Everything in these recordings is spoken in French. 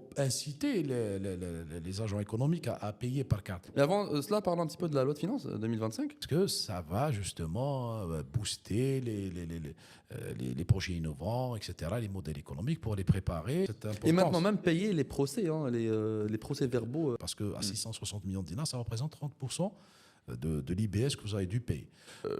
pour inciter les agents économiques à payer par carte. Mais avant cela, parlons un petit peu de la loi de finances 2025. Parce que ça va justement booster les projets innovants, etc., les modèles économiques pour les préparer. C'est important. Et maintenant même payer les procès, les procès-verbaux. Parce qu'à 660 millions de dinars, ça représente 30% de l'IBS que vous avez dû payer.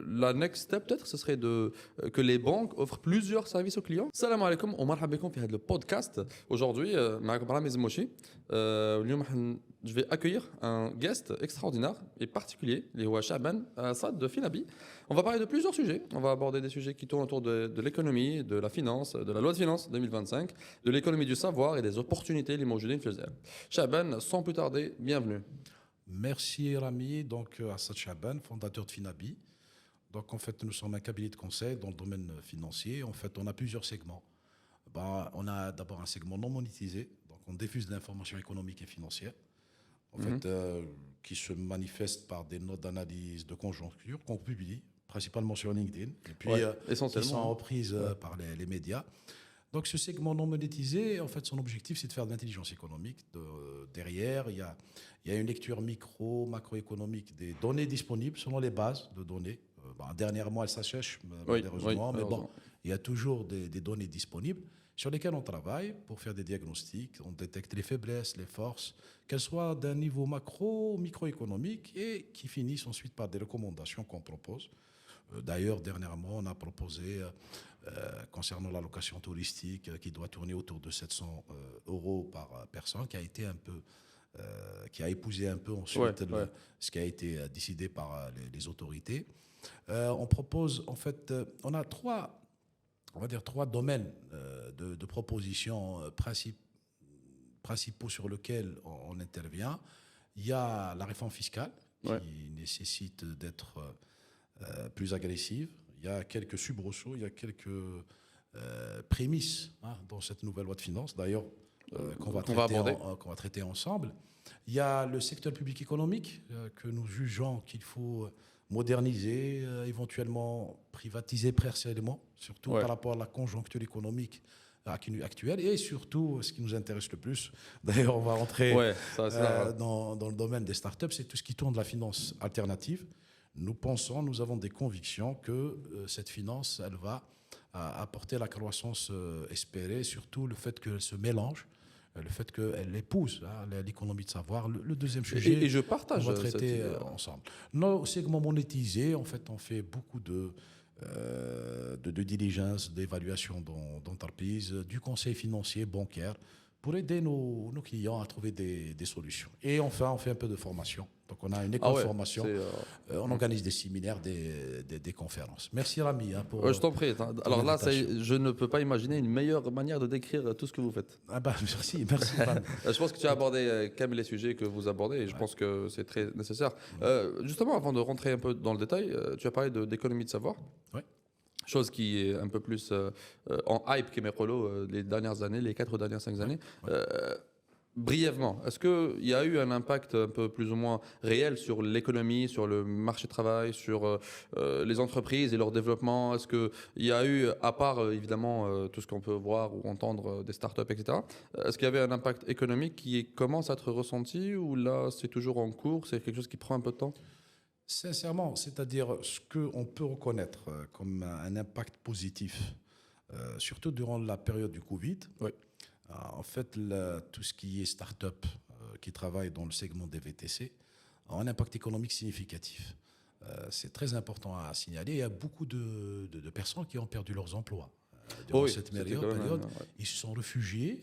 La next step peut-être ce serait que les banques offrent plusieurs services aux clients. Salam alaikum ومرحبا بكم في هذا البودكاست. Aujourd'hui معكم رامز موشي. اليوم je vais accueillir un guest extraordinaire et particulier, اللي هو شعبان صاد de Finabi. On va parler de plusieurs sujets. On va aborder des sujets qui tournent autour de l'économie, de la finance, de la loi de finances 2025, de l'économie du savoir et des opportunités اللي موجودين في الجزائر. شعبان, sans plus tarder, bienvenue. Merci Rami, donc Assad Chaban, fondateur de Finabi. Donc en fait, nous sommes un cabinet de conseil dans le domaine financier. En fait, on a plusieurs segments. On a d'abord un segment non monétisé, donc on diffuse de l'information économique et financière, en fait, qui se manifeste par des notes d'analyse de conjoncture qu'on publie principalement sur LinkedIn, et puis qui sont reprises par les médias. Donc ce segment non monétisé, en fait, son objectif, c'est de faire de l'intelligence économique. Derrière, il y a une lecture macroéconomique des données disponibles selon les bases de données. Dernièrement, elles s'assèchent, malheureusement, mais bon, il y a toujours des données disponibles sur lesquelles on travaille pour faire des diagnostics. On détecte les faiblesses, les forces, qu'elles soient d'un niveau macro ou microéconomique, et qui finissent ensuite par des recommandations qu'on propose. D'ailleurs, dernièrement, on a proposé, concernant la location touristique, qui doit tourner autour de 700 € par personne, qui a été un peu, qui a épousé un peu ensuite ce qui a été décidé par les autorités. On propose, en fait, on a trois domaines de propositions principaux sur lesquels on intervient. Il y a la réforme fiscale qui nécessite d'être plus agressive. Il y a quelques soubresauts, il y a quelques prémices dans cette nouvelle loi de finances, d'ailleurs, qu'on va traiter ensemble. Il y a le secteur public économique que nous jugeons qu'il faut moderniser, éventuellement privatiser partiellement, surtout par rapport à la conjoncture économique actuelle, et surtout, ce qui nous intéresse le plus, d'ailleurs on va rentrer dans le domaine des startups, c'est tout ce qui tourne de la finance alternative. Nous avons des convictions que cette finance, elle va apporter la croissance espérée, surtout le fait qu'elle se mélange, le fait qu'elle épouse l'économie de savoir. Le deuxième sujet, et je partage, on va traiter ensemble. Nos segments monétisés, en fait, on fait beaucoup de diligence, d'évaluation d'entreprise, du conseil financier, bancaire, pour aider nos clients à trouver des solutions. Et enfin, on fait un peu de formation. Donc, on a une école de formation. On organise des séminaires, des conférences. Merci Rami. Je t'en prie. Alors là, je ne peux pas imaginer une meilleure manière de décrire tout ce que vous faites. Merci. Je pense que tu as abordé quand même les sujets que vous abordez, et je pense que c'est très nécessaire. Justement, avant de rentrer un peu dans le détail, tu as parlé d'économie de savoir. Oui. Chose qui est un peu plus en hype les dernières années, les 5 dernières années. Brièvement, est-ce qu'il y a eu un impact un peu plus ou moins réel sur l'économie, sur le marché de travail, sur les entreprises et leur développement? Est-ce qu'il y a eu, à part évidemment tout ce qu'on peut voir ou entendre des startups, etc., est-ce qu'il y avait un impact économique qui commence à être ressenti, ou là c'est toujours en cours, c'est quelque chose qui prend un peu de temps? Sincèrement, c'est-à-dire ce qu'on peut reconnaître comme un impact positif, surtout durant la période du Covid. En fait, tout ce qui est start-up qui travaille dans le segment des VTC a un impact économique significatif. C'est très important à signaler. Il y a beaucoup de personnes qui ont perdu leurs emplois. Durant cette période, ils se sont réfugiés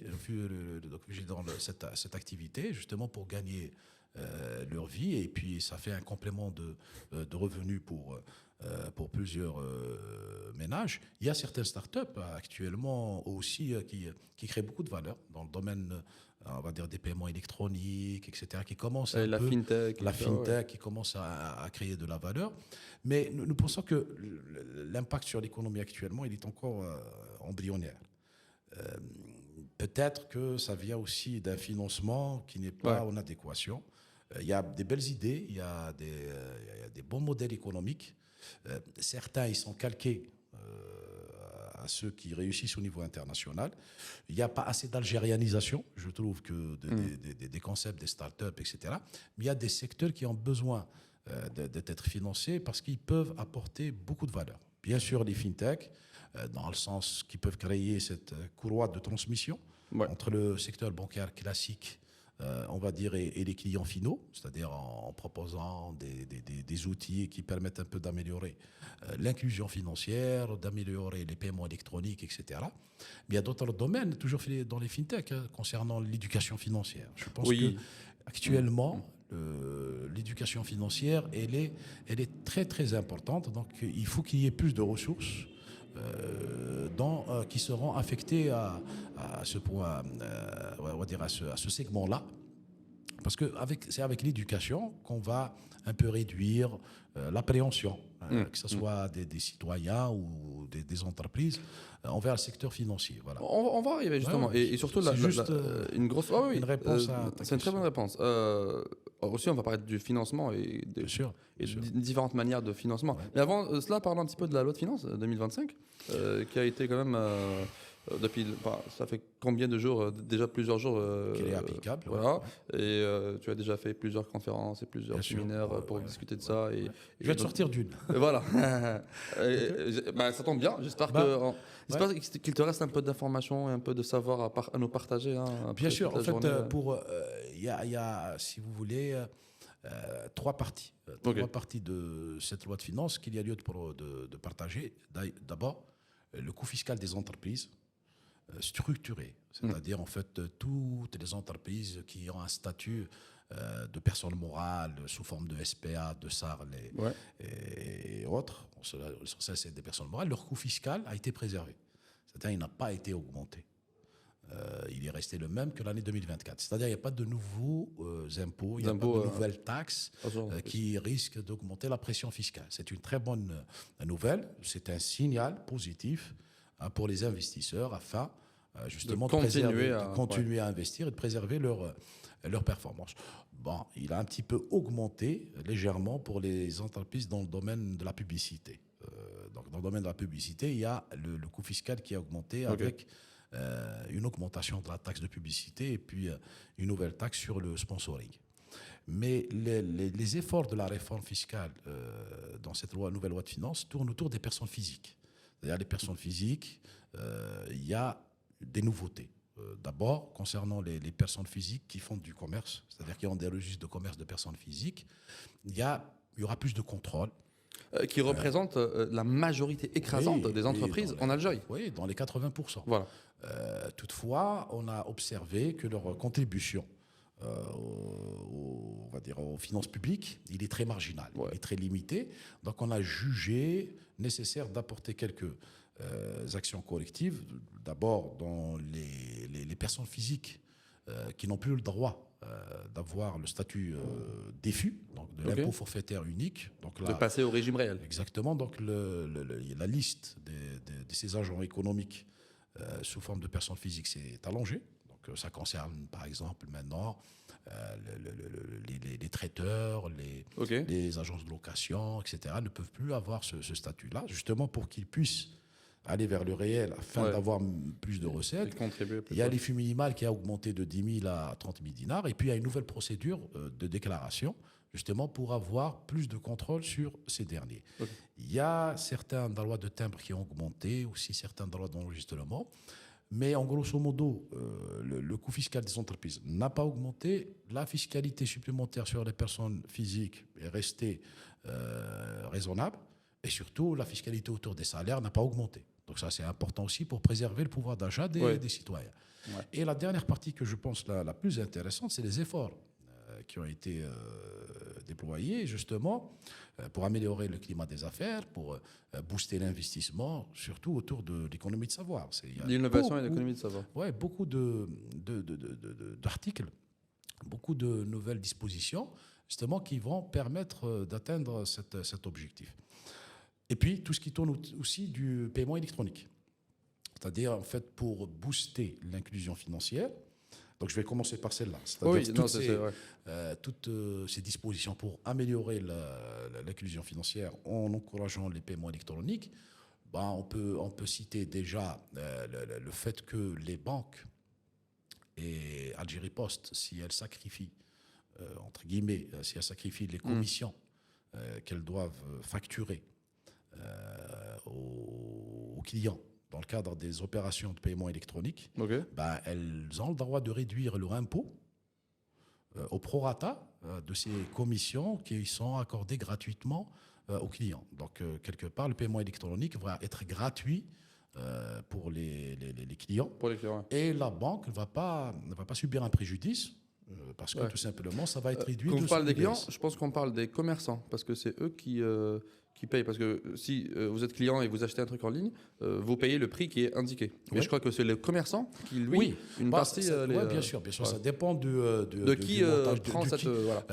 dans cette activité, justement pour gagner leur vie, et puis ça fait un complément de revenus pour plusieurs ménages. Il y a certaines startups actuellement aussi qui créent beaucoup de valeur dans le domaine, on va dire, des paiements électroniques, etc., qui commencent la fintech qui commence à créer de la valeur. Mais nous pensons que l'impact sur l'économie actuellement, il est encore embryonnaire. Peut-être que ça vient aussi d'un financement qui n'est pas en adéquation. Il y a des belles idées, il y a des bons modèles économiques. Certains, ils sont calqués à ceux qui réussissent au niveau international. Il n'y a pas assez d'algérianisation, je trouve, que des concepts, des startups, etc. Mais il y a des secteurs qui ont besoin d'être financés parce qu'ils peuvent apporter beaucoup de valeur. Bien sûr, les fintechs, dans le sens qu'ils peuvent créer cette courroie de transmission entre le secteur bancaire classique, on va dire, et les clients finaux, c'est-à-dire en proposant des outils qui permettent un peu d'améliorer l'inclusion financière, d'améliorer les paiements électroniques, etc. Mais il y a d'autres domaines, toujours dans les fintechs, concernant l'éducation financière. Je pense que actuellement, l'éducation financière, elle est très, très importante. Donc, il faut qu'il y ait plus de ressources qui seront affectés à ce point, on va dire à ce segment-là. Parce que c'est avec l'éducation qu'on va un peu réduire l'appréhension, que ce soit des citoyens ou des entreprises, envers le secteur financier. Voilà. On va arriver justement. Ouais, et surtout, une grosse une réponse à ta c'est une très question. bonne réponse. Aussi, on va parler du financement et Bien sûr. différentes manières de financement. Mais avant cela, parlons un petit peu de la loi de finances 2025, qui a été quand même depuis. Ça fait combien de jours déjà plusieurs jours Qu'elle est applicable. Voilà. Et tu as déjà fait plusieurs conférences et plusieurs séminaires pour discuter de ça. Et je vais te sortir d'une. Voilà. Ça tombe bien. J'espère qu'il te reste un peu d'informations et un peu de savoir à nous partager. Bien sûr. En fait, il y a, si vous voulez, trois parties. Trois parties de cette loi de finances qu'il y a lieu de partager. D'abord, le coût fiscal des entreprises structuré, c'est-à-dire en fait toutes les entreprises qui ont un statut de personne morale sous forme de SPA, de SARL et autres, ça c'est des personnes morales, leur coût fiscal a été préservé, c'est-à-dire il n'a pas été augmenté. Il est resté le même que l'année 2024. C'est-à-dire qu'il n'y a pas de nouveaux impôts, il n'y a pas de nouvelles taxes qui risquent d'augmenter la pression fiscale. C'est une très bonne nouvelle, c'est un signal positif pour les investisseurs afin justement de continuer à investir et de préserver leur performance. Bon, il a un petit peu augmenté légèrement pour les entreprises dans le domaine de la publicité. Donc, dans le domaine de la publicité, il y a le coût fiscal qui a augmenté avec une augmentation de la taxe de publicité et puis une nouvelle taxe sur le sponsoring. Mais les efforts de la réforme fiscale dans cette nouvelle loi de finances tournent autour des personnes physiques. C'est-à-dire les personnes physiques, il y a des nouveautés. D'abord, concernant les personnes physiques qui font du commerce, c'est-à-dire qui ont des registres de commerce de personnes physiques, il y aura plus de contrôle. Qui représente la majorité écrasante des entreprises en Algérie. Oui, dans les 80%. Voilà. Toutefois, on a observé que leur contribution on va dire aux finances publiques, il est très marginal, il est très limité. Donc on a jugé nécessaire d'apporter quelques actions collectives. D'abord, dans les personnes physiques qui n'ont plus le droit d'avoir le statut DFU, donc de l'impôt forfaitaire unique. Donc de passer au régime réel. Exactement. Donc la liste de ces agents économiques sous forme de personnes physiques s'est allongée. Donc ça concerne par exemple maintenant les traiteurs, les agences de location, etc. ne peuvent plus avoir ce statut-là, justement pour qu'ils puissent aller vers le réel afin d'avoir plus de recettes. Il y a l'IFI minimal qui a augmenté de 10 000 à 30 000 dinars. Et puis, il y a une nouvelle procédure de déclaration, justement, pour avoir plus de contrôle sur ces derniers. Il y a certains droits de timbre qui ont augmenté, aussi certains droits d'enregistrement. Mais en grosso modo, le coût fiscal des entreprises n'a pas augmenté. La fiscalité supplémentaire sur les personnes physiques est restée raisonnable. Et surtout, la fiscalité autour des salaires n'a pas augmenté. Donc ça, c'est important aussi pour préserver le pouvoir d'achat des citoyens. Ouais. Et la dernière partie que je pense la plus intéressante, c'est les efforts qui ont été déployés justement pour améliorer le climat des affaires, pour booster l'investissement, surtout autour de l'économie de savoir. L'innovation et l'économie de savoir. Oui, beaucoup d'articles, beaucoup de nouvelles dispositions justement qui vont permettre d'atteindre cet objectif. Et puis, tout ce qui tourne aussi du paiement électronique. C'est-à-dire, en fait, pour booster l'inclusion financière. Donc, je vais commencer par celle-là. C'est-à-dire toutes ces dispositions pour améliorer l'inclusion financière en encourageant les paiements électroniques. On peut citer déjà le fait que les banques et Algérie Post, si elles sacrifient, entre guillemets, si elles sacrifient les commissions qu'elles doivent facturer aux clients dans le cadre des opérations de paiement électronique, Ok. elles ont le droit de réduire leur impôt au prorata de ces commissions qui sont accordées gratuitement aux clients. Donc, quelque part, le paiement électronique va être gratuit pour les clients. Pour les clients. Et la banque ne va pas subir un préjudice parce que tout simplement, ça va être réduit. Quand de vous parlez son des clients, IBS. je pense qu'on parle des commerçants parce que c'est eux qui payent. Parce que si vous êtes client et vous achetez un truc en ligne, vous payez le prix qui est indiqué. Mais Ouais. je crois que c'est le commerçant qui, lui, Oui, une partie. bien sûr, ouais. ça dépend de qui du montage, prend cette. Voilà.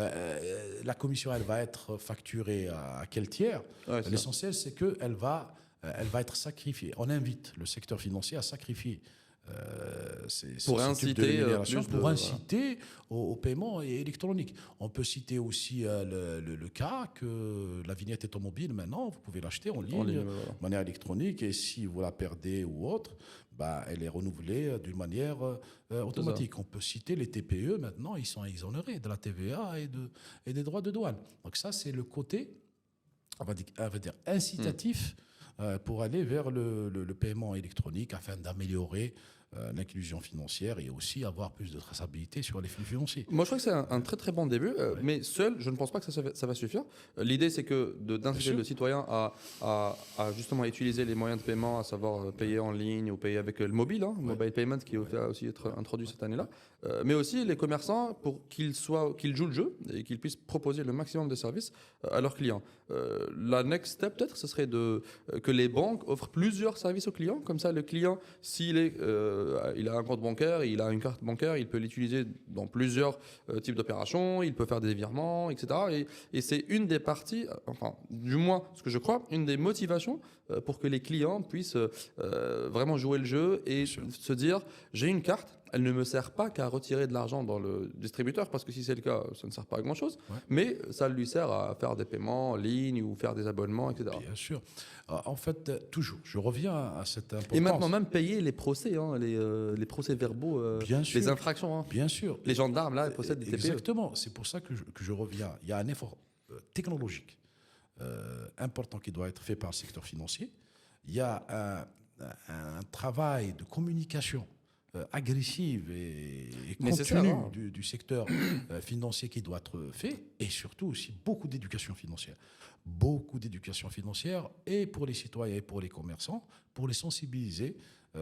La commission, elle va être facturée à quel tiers. Ouais, c'est ça. L'essentiel, c'est qu'elle va être sacrifiée. On invite le secteur financier à sacrifier Pour ce type de inciter, rémunération plus de- pour inciter au paiement électronique. On peut citer aussi le cas que la vignette automobile, maintenant, vous pouvez l'acheter en ligne, ligne, de voilà. manière électronique, et si vous la perdez ou autre, elle est renouvelée d'une manière automatique. On peut citer les TPE, maintenant, ils sont exonérés de la TVA et des droits de douane. Donc ça, c'est le côté, on va dire incitatif pour aller vers le paiement électronique afin d'améliorer l'inclusion financière et aussi avoir plus de traçabilité sur les flux financiers. Moi, je crois que c'est un très très bon début, mais seul, je ne pense pas que ça va suffire. L'idée, c'est que d'inciter sûr. le citoyen à justement utiliser les moyens de paiement, à savoir payer en ligne ou payer avec le mobile, mobile payment qui va aussi être introduit cette année-là, mais aussi les commerçants pour qu'ils jouent le jeu et qu'ils puissent proposer le maximum de services à leurs clients. La next step, peut-être, ce serait que les banques offrent plusieurs services aux clients. Comme ça, le client, il a un compte bancaire, il a une carte bancaire, il peut l'utiliser dans plusieurs types d'opérations, il peut faire des virements, etc. Et c'est une des parties, enfin, du moins ce que je crois, une des motivations pour que les clients puissent vraiment jouer le jeu et se dire, j'ai une carte, elle ne me sert pas qu'à retirer de l'argent dans le distributeur, parce que si c'est le cas, ça ne sert pas à grand-chose, mais ça lui sert à faire des paiements en ligne ou faire des abonnements, etc. Bien sûr. En fait, toujours, je reviens à cette importance. Et maintenant, même payer les procès, les procès-verbaux, Bien sûr. les infractions. Bien sûr. Les gendarmes, là, possèdent des TPE. Exactement. C'est pour ça que je reviens. Il y a un effort technologique important qui doit être fait par le secteur financier. Il y a un travail de communication agressive et Nécessaire, continue du secteur financier qui doit être fait, et surtout aussi beaucoup d'éducation financière. Beaucoup d'éducation financière, et pour les citoyens et pour les commerçants, pour les sensibiliser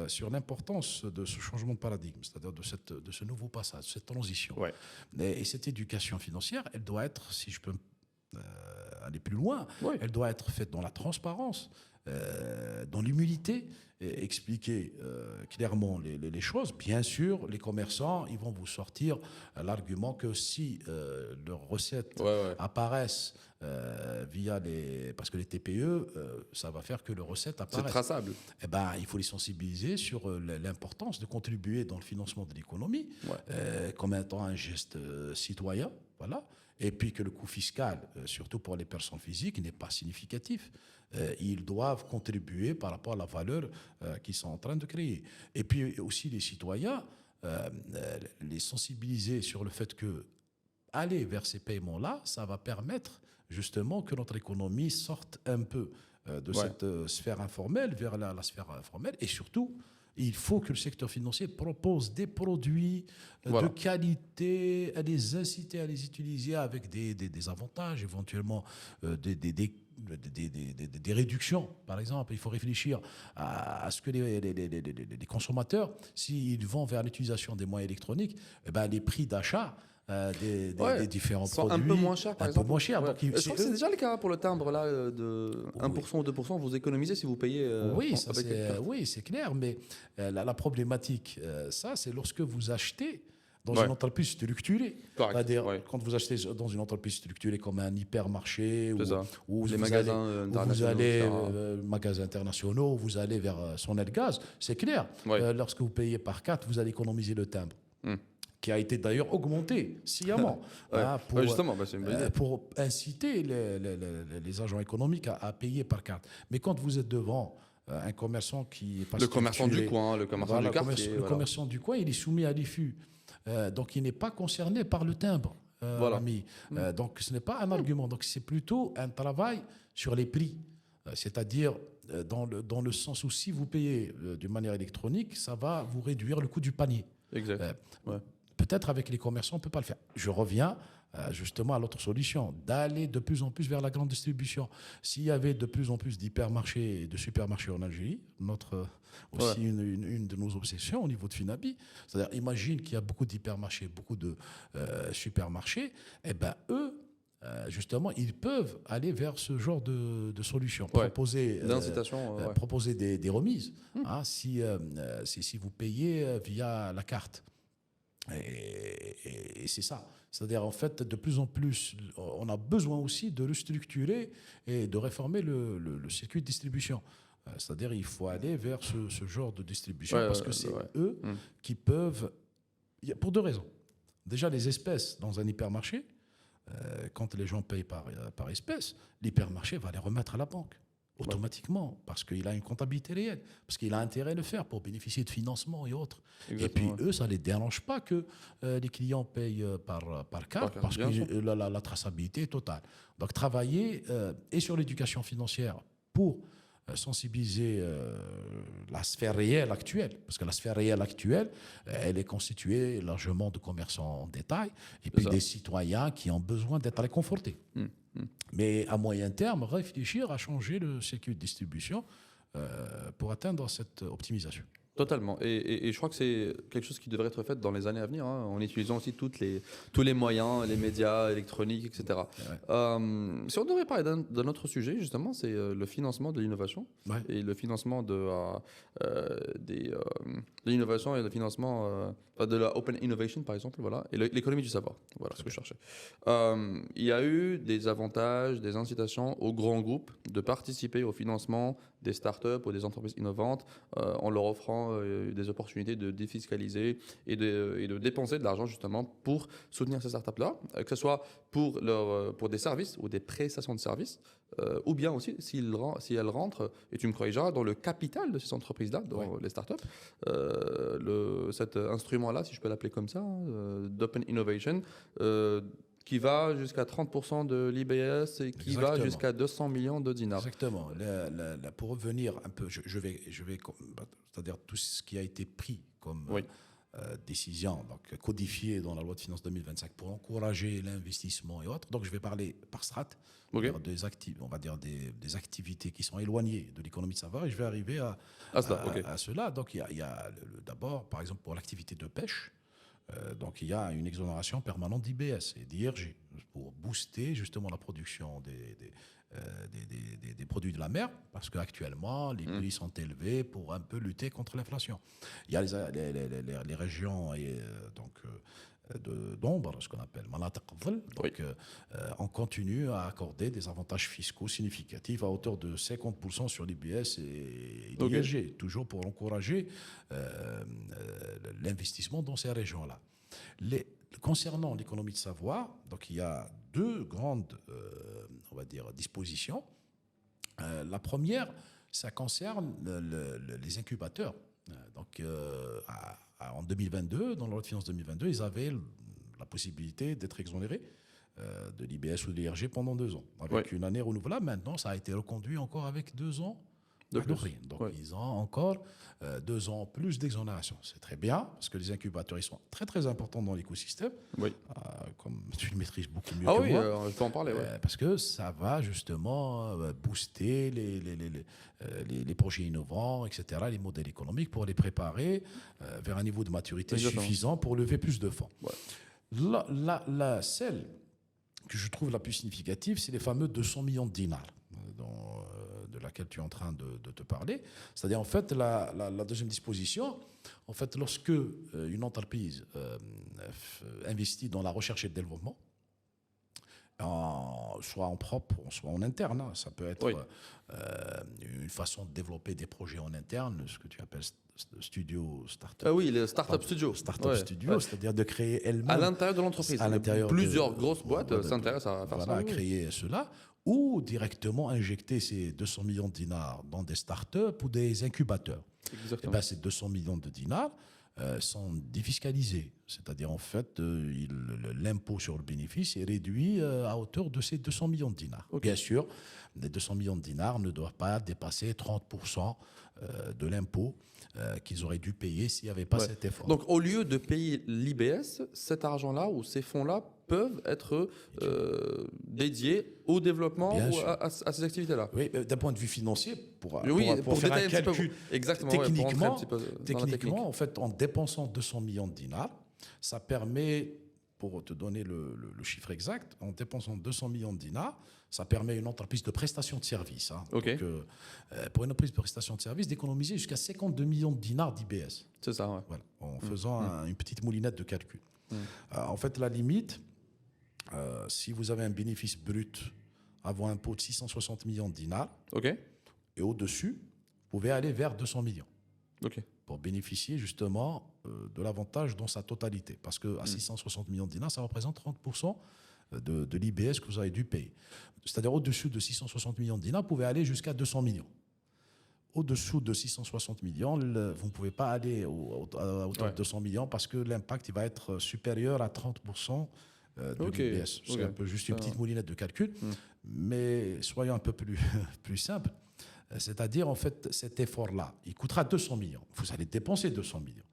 sur l'importance de ce changement de paradigme, c'est-à-dire de ce nouveau passage, de cette transition. Ouais. Et cette éducation financière, elle doit être, si je peux aller plus loin, Ouais. elle doit être faite dans la transparence, dans l'humilité, et expliquer clairement les choses. Bien sûr, les commerçants, ils vont vous sortir l'argument que si leurs recettes apparaissent parce que les TPE, ça va faire que leurs recettes apparaissent. C'est traçable. Eh ben, il faut les sensibiliser sur l'importance de contribuer dans le financement de l'économie, comme étant un geste citoyen, voilà. Et puis que le coût fiscal, surtout pour les personnes physiques, n'est pas significatif. Ils doivent contribuer par rapport à la valeur qu'ils sont en train de créer. Et puis aussi les citoyens, les sensibiliser sur le fait que aller vers ces paiements-là, ça va permettre justement que notre économie sorte un peu de cette sphère informelle vers la sphère informelle. Et surtout, il faut que le secteur financier propose des produits de qualité, à les inciter à les utiliser avec des avantages, éventuellement des réductions. Par exemple, il faut réfléchir à ce que les consommateurs, s'ils vont vers l'utilisation des moyens électroniques, les prix d'achat des différents sont produits un peu moins chers, par exemple. Un peu moins chers. Donc, je crois que c'est déjà le cas pour le timbre là, de 1% ou 2%, vous économisez si vous payez. Oui, c'est clair, mais la problématique, c'est lorsque vous achetez dans une entreprise structurée. C'est-à-dire, quand vous achetez dans une entreprise structurée comme un hypermarché ou les magasins internationaux, où vous allez vers Sonelgaz, c'est clair. Lorsque vous payez par carte, vous allez économiser le timbre. Qui a été d'ailleurs augmenté sciemment pour inciter les agents économiques à payer par carte. Mais quand vous êtes devant un commerçant qui est pas Le commerçant du structuré, coin, le commerçant voilà, du quartier. le Voilà. commerçant du coin, il est soumis à l'IFU. Donc, il n'est pas concerné par le timbre, Voilà. Rami. Donc, ce n'est pas un argument. Donc, c'est plutôt un travail sur les prix. C'est-à-dire, dans le sens où si vous payez d'une manière électronique, ça va vous réduire le coût du panier. Exact. Ouais. Peut-être avec les commerçants, on ne peut pas le faire. Je reviens justement à l'autre solution, d'aller de plus en plus vers la grande distribution. S'il y avait de plus en plus d'hypermarchés et de supermarchés en Algérie, aussi une de nos obsessions au niveau de Finabi, c'est-à-dire imagine qu'il y a beaucoup d'hypermarchés, beaucoup de supermarchés, et ben eux, justement, ils peuvent aller vers ce genre de solution, proposer, d'incitation, proposer des remises hein, si vous payez via la carte. Et c'est ça. C'est-à-dire, en fait, de plus en plus, on a besoin aussi de restructurer et de réformer le circuit de distribution. C'est-à-dire, il faut aller vers ce genre de distribution parce que c'est eux qui peuvent... Pour deux raisons. Déjà, les espèces dans un hypermarché, quand les gens payent par espèce, l'hypermarché va les remettre à la banque automatiquement parce qu'il a une comptabilité réelle, parce qu'il a intérêt à le faire pour bénéficier de financement et autres. Exactement. Et puis eux, ça ne les dérange pas que les clients payent par carte parce que la traçabilité est totale. Donc travailler et sur l'éducation financière pour sensibiliser la sphère réelle actuelle, parce que la sphère réelle actuelle, elle est constituée largement de commerçants en détail et puis des citoyens qui ont besoin d'être réconfortés. Mais à moyen terme, réfléchir à changer le circuit de distribution pour atteindre cette optimisation. Totalement. Et je crois que c'est quelque chose qui devrait être fait dans les années à venir, hein, en utilisant aussi tous les moyens, les médias électroniques, etc. Si on devrait parler d'un autre sujet, justement, c'est le financement de l'innovation et le financement de l'innovation et le financement de la open innovation, par exemple, voilà, et l'économie du savoir. Voilà ce que je cherchais. Il y a eu des avantages, des incitations aux grands groupes de participer au financement des startups ou des entreprises innovantes en leur offrant des opportunités de défiscaliser et de dépenser de l'argent justement pour soutenir ces startups-là, que ce soit pour des services ou des prestations de services, ou bien aussi si elles rentrent, et tu me corrigeras, dans le capital de ces entreprises-là, dans les startups. Cet instrument-là, si je peux l'appeler comme ça, d'Open Innovation, qui va jusqu'à 30% de l'IBS et qui va jusqu'à 200 millions de dinars. Exactement. Pour revenir un peu, je vais, c'est-à-dire tout ce qui a été pris comme décision, donc codifié dans la loi de finances 2025 pour encourager l'investissement et autres. Donc je vais parler par strate, on va dire des activités qui sont éloignées de l'économie de savoir, et je vais arriver à cela. Donc il y a d'abord, par exemple, pour l'activité de pêche. Donc il y a une exonération permanente d'IBS et d'IRG pour booster justement la production des produits de la mer, parce qu'actuellement les prix sont élevés pour un peu lutter contre l'inflation. Il y a les régions d'ombre, ce qu'on appelle Manatiq Dhil. Donc on continue à accorder des avantages fiscaux significatifs à hauteur de 50% sur l'IBS et l'IRG, toujours pour encourager l'investissement dans ces régions-là. Concernant l'économie de savoir, donc il y a deux grandes on va dire, dispositions. La première, ça concerne les incubateurs. Donc en 2022, dans la loi de finances 2022, ils avaient la possibilité d'être exonérés de l'IBS ou de l'IRG pendant 2 ans, avec une année renouvelable. Maintenant, ça a été reconduit encore avec 2 ans de plus. Donc, ils ont encore 2 ans plus d'exonération. C'est très bien, parce que les incubateurs, ils sont très, très importants dans l'écosystème. Comme tu le maîtrises beaucoup mieux que moi. Je peux en parler. Parce que ça va justement booster les projets innovants, etc., les modèles économiques, pour les préparer vers un niveau de maturité suffisant pour lever plus de fonds. Celle que je trouve la plus significative, c'est les fameux 200 millions de dinars de laquelle tu es en train de te parler. C'est-à-dire, en fait, la deuxième disposition, en fait, lorsque une entreprise investit dans la recherche et le développement, soit en propre, soit en interne, hein. Ça peut être Oui. une façon de développer des projets en interne, ce que tu appelles studio startup. Ah oui, les startup studios. Startup Ouais, studio, ouais. c'est-à-dire de créer À elle-même l'intérieur de l'entreprise. à l'intérieur Plusieurs de, grosses boîtes voilà, s'intéressent à faire voilà, ça. à Oui, oui. créer cela, ou directement injecter ces 200 millions de dinars dans des startups ou des incubateurs. Et Exactement. ben, ces 200 millions de dinars sont défiscalisés. C'est-à-dire, en fait, l'impôt sur le bénéfice est réduit à hauteur de ces 200 millions de dinars. Ok. Bien sûr, les 200 millions de dinars ne doivent pas dépasser 30% de l'impôt qu'ils auraient dû payer s'il n'y avait pas Ouais. cet effort. Donc, au lieu de payer l'IBS, cet argent-là ou ces fonds-là peuvent être dédiés au développement Bien ou sûr. à ces activités-là. Oui, d'un point de vue financier, Oui, pour faire un détailler un petit peu. calcul Exactement. ouais, pour rentrer un techniquement, petit peu dans la technique. techniquement, en fait, en dépensant 200 millions de dinars, ça permet, pour te donner le chiffre exact, en dépensant 200 millions de dinars, ça permet à une entreprise de prestation de services, hein. Ok. Donc, pour une entreprise de prestation de services, d'économiser jusqu'à 52 millions de dinars d'IBS. C'est ça, ouais. Voilà, en faisant une petite moulinette de calcul. Mm. En fait, la limite, si vous avez un bénéfice brut avant impôt de 660 millions de dinars, Ok. et au-dessus, vous pouvez aller vers 200 millions Ok. pour bénéficier justement de l'avantage dans sa totalité. Parce qu'à 660 millions de dinars, ça représente 30% de l'IBS que vous avez dû payer. C'est-à-dire au-dessus de 660 millions de dinars, vous pouvez aller jusqu'à 200 millions. Au-dessous de 660 millions, vous ne pouvez pas aller à hauteur Ouais. de 200 millions parce que l'impact il va être supérieur à 30% de Ok, l'IBS. C'est ok. un peu juste une Ça petite va. moulinette de calcul, mais soyons un peu plus simples. C'est-à-dire, en fait, cet effort-là, il coûtera 200 millions. Vous allez dépenser 200 millions.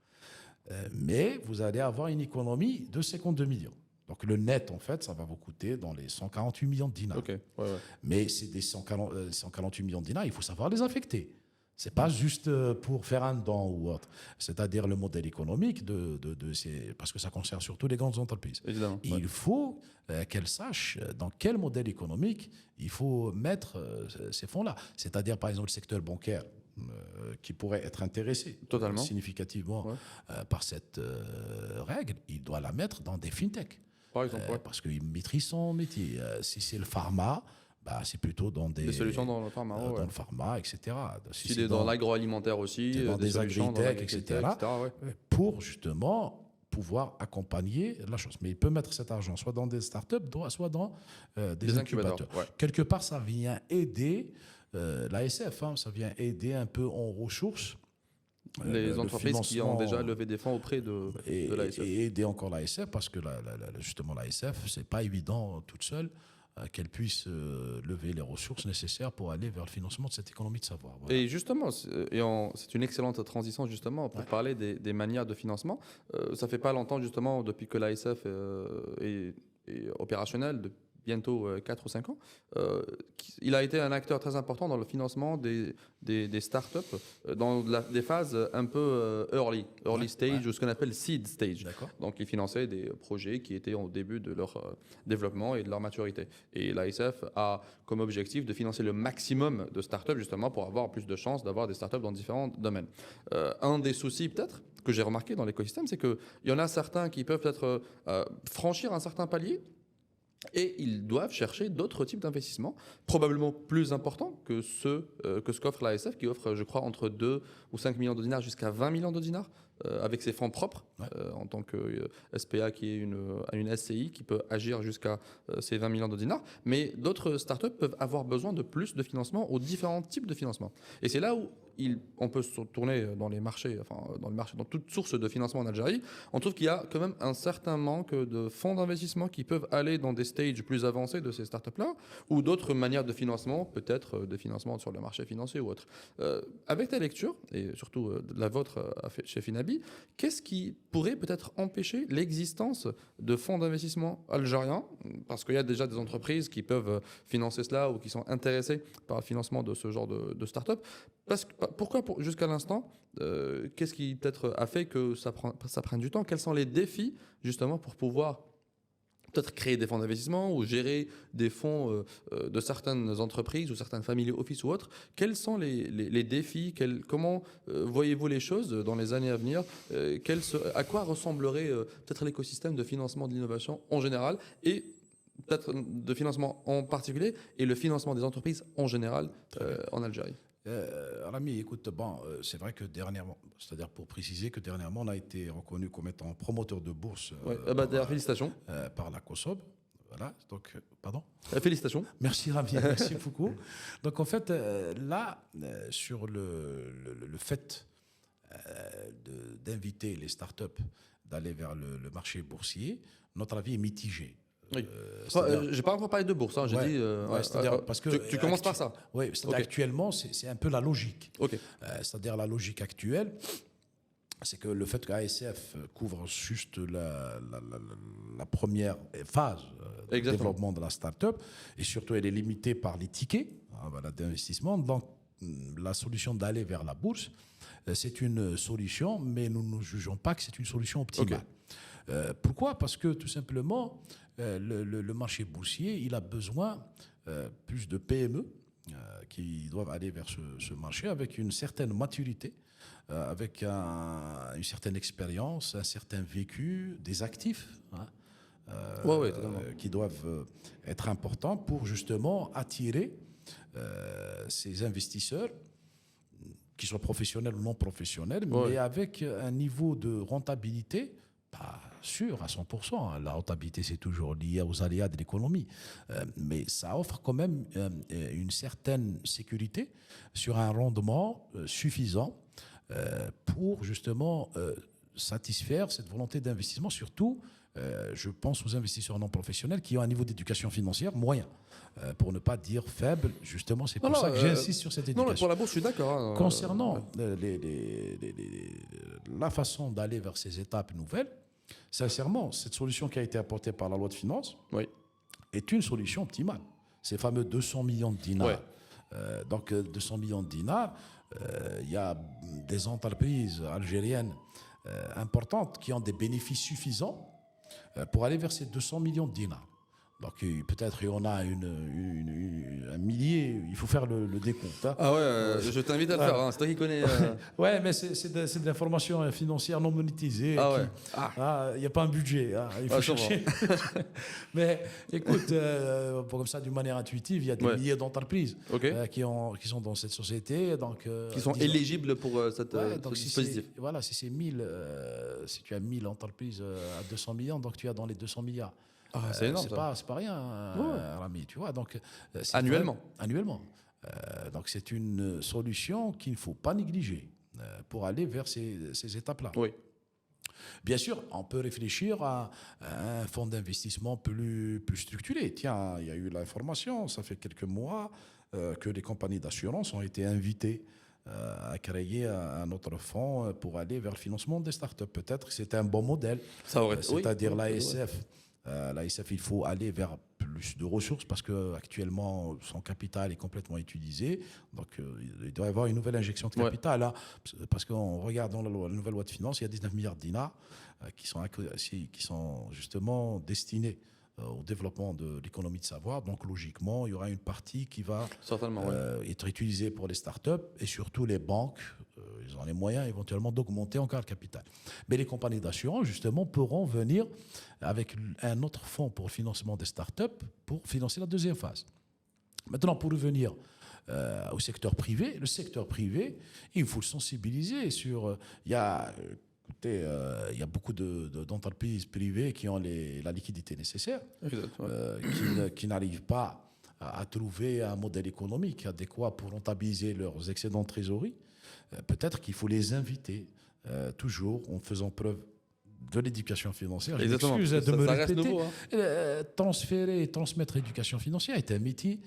Mais vous allez avoir une économie de 52 millions. Donc le net, en fait, ça va vous coûter dans les 148 millions de dinars. Ok. Ouais, ouais. Mais c'est des 148 millions de dinars, il faut savoir les affecter. Ce n'est pas juste pour faire un don ou autre. C'est-à-dire le modèle économique, parce que ça concerne surtout les grandes entreprises. Évidemment. Et ouais. il faut qu'elles sachent dans quel modèle économique il faut mettre ces fonds-là. C'est-à-dire, par exemple, le secteur bancaire qui pourrait être intéressé Totalement. significativement Ouais. par cette règle, il doit la mettre dans des fintechs. Par exemple, ouais. Parce qu'il maîtrise son métier. Si c'est le pharma, bah, c'est plutôt dans Des solutions dans le pharma, ouais. dans le pharma, etc. Si S'il c'est est dans l'agroalimentaire aussi, dans des solutions dans agritech, l'agritech, etc., ouais. pour justement pouvoir accompagner la chose. Mais il peut mettre cet argent soit dans des startups, soit dans des incubateurs. Ouais. Quelque part, ça vient aider l'ASF, hein, ça vient aider un peu en ressources Les le entreprises qui ont financement, déjà levé des fonds auprès de l'ASF. et aider encore l'ASF parce que justement l'ASF, c'est pas évident toute seule qu'elle puisse lever les ressources nécessaires pour aller vers le financement de cette économie de savoir. Voilà. Et justement, c'est une excellente transition justement pour parler des manières de financement. Ça fait pas longtemps justement depuis que l'ASF est opérationnel, de bientôt 4 ou 5 ans. Il a été un acteur très important dans le financement des startups dans des phases un peu early stage, ou ce qu'on appelle seed stage. D'accord. Donc, il finançait des projets qui étaient au début de leur développement et de leur maturité. Et l'ASF a comme objectif de financer le maximum de startups justement pour avoir plus de chances d'avoir des startups dans différents domaines. Un des soucis peut-être que j'ai remarqué dans l'écosystème, c'est qu'il y en a certains qui peuvent peut-être franchir un certain palier, et ils doivent chercher d'autres types d'investissements, probablement plus importants que ce qu'offre l'ASF, qui offre, je crois, entre 2 ou 5 millions de dinars jusqu'à 20 millions de dinars, avec ses fonds propres, en tant que SPA qui est une SCI qui peut agir jusqu'à ces 20 millions de dinars. Mais d'autres startups peuvent avoir besoin de plus de financement aux différents types de financement. Et c'est là où on peut se tourner dans les marchés, dans toute source de financement en Algérie. On trouve qu'il y a quand même un certain manque de fonds d'investissement qui peuvent aller dans des stages plus avancés de ces startups-là, ou d'autres manières de financement, peut-être de financement sur le marché financier ou autre. Avec ta lecture, et surtout la vôtre chez Finabi, qu'est-ce qui pourrait peut-être empêcher l'existence de fonds d'investissement algériens? Parce qu'il y a déjà des entreprises qui peuvent financer cela ou qui sont intéressées par le financement de ce genre de start-up. Pourquoi jusqu'à l'instant, qu'est-ce qui peut-être a fait que ça prenne du temps? Quels sont les défis justement pour pouvoir peut-être créer des fonds d'investissement ou gérer des fonds de certaines entreprises ou certaines family office ou autres? Quels sont les défis? Comment voyez-vous les choses dans les années à venir? À quoi ressemblerait peut-être l'écosystème de financement de l'innovation en général et peut-être de financement en particulier et le financement des entreprises en général en Algérie. Rami, écoute, bon, c'est vrai que dernièrement, c'est-à-dire pour préciser que dernièrement, on a été reconnu comme étant promoteur de bourse Ouais. D'ailleurs, félicitations. par la COSOB. Voilà, donc, pardon. Félicitations. Merci Rami, merci Foucault. Donc en fait, là, sur le fait d'inviter les startups d'aller vers le marché boursier, notre avis est mitigé. Oui. C'est-à-dire- J'ai pas encore parlé de bourse. J'ai Ouais, dit. ouais, c'est-à-dire parce que tu commences par ça. Oui, c'est-à-dire Ok. actuellement, c'est un peu la logique. Ok. C'est-à-dire la logique actuelle, c'est que le fait qu'ASF couvre juste la première phase de Exactement. développement de la start-up, et surtout elle est limitée par les tickets voilà, d'investissement, donc la solution d'aller vers la bourse, c'est une solution, mais nous ne jugeons pas que c'est une solution optimale. Pourquoi? Parce que tout simplement, le marché boursier, il a besoin plus de PME qui doivent aller vers ce marché avec une certaine maturité, avec une certaine expérience, un certain vécu, des actifs Totalement. qui doivent être importants pour justement attirer ces investisseurs, qu'ils soient professionnels ou non professionnels, mais avec un niveau de rentabilité pas sûr à 100%. Hein. La rentabilité, c'est toujours lié aux aléas de l'économie. Mais ça offre quand même une certaine sécurité sur un rendement suffisant pour justement satisfaire cette volonté d'investissement, surtout je pense aux investisseurs non professionnels qui ont un niveau d'éducation financière moyen, pour ne pas dire faible. Justement, c'est pour ça que j'insiste sur cette éducation. Non, pour la bourse, je suis d'accord. Hein. Concernant la façon d'aller vers ces étapes nouvelles, sincèrement, cette solution qui a été apportée par la loi de finances est une solution optimale. Ces fameux 200 millions de dinars. Donc, 200 millions de dinars, il y a des entreprises algériennes importantes qui ont des bénéfices suffisants pour aller vers ces 200 millions de dinars. Donc peut-être il y en a un millier, il faut faire le décompte. Hein. Ah ouais, je t'invite à le faire, hein. C'est toi qui connais. Ouais, mais c'est de l'information financière non monétisée. Il n'y a pas un budget, hein, il faut chercher. Mais écoute, comme ça, d'une manière intuitive, il y a des milliers d'entreprises qui sont dans cette société. Donc, qui sont éligibles pour ce dispositif. Voilà, si c'est 1000, si tu as 1000 entreprises à 200 millions, donc tu as dans les 200 milliards. C'est énorme. C'est pas rien, Rami, tu vois. Donc, annuellement. Annuellement. Donc, c'est une solution qu'il ne faut pas négliger pour aller vers ces étapes-là. Oui. Bien sûr, on peut réfléchir à un fonds d'investissement plus structuré. Tiens, il y a eu l'information, ça fait quelques mois, que les compagnies d'assurance ont été invitées à créer un autre fonds pour aller vers le financement des startups. Peut-être que c'est un bon modèle. C'est-à-dire l'ASF. L'ASF, il faut aller vers plus de ressources parce qu'actuellement, son capital est complètement utilisé. Donc, il doit y avoir une nouvelle injection de capital. Hein, parce qu'en regardant la nouvelle loi de finances, il y a 19 milliards de dinars qui sont justement destinés au développement de l'économie de savoir. Donc, logiquement, il y aura une partie qui va être utilisée pour les startups et surtout les banques. Ils ont les moyens éventuellement d'augmenter encore le capital. Mais les compagnies d'assurance, justement, pourront venir avec un autre fonds pour le financement des startups pour financer la deuxième phase. Maintenant, pour revenir au secteur privé, le secteur privé, il faut le sensibiliser sur... il y a beaucoup d'entreprises privées qui ont la liquidité nécessaire, qui n'arrivent pas à trouver un modèle économique adéquat pour rentabiliser leurs excédents de trésorerie. Peut-être qu'il faut les inviter, toujours en faisant preuve de l'éducation financière. Exactement. Excuse de me répéter. Nouveau, hein. Transférer et transmettre l'éducation financière est un métier,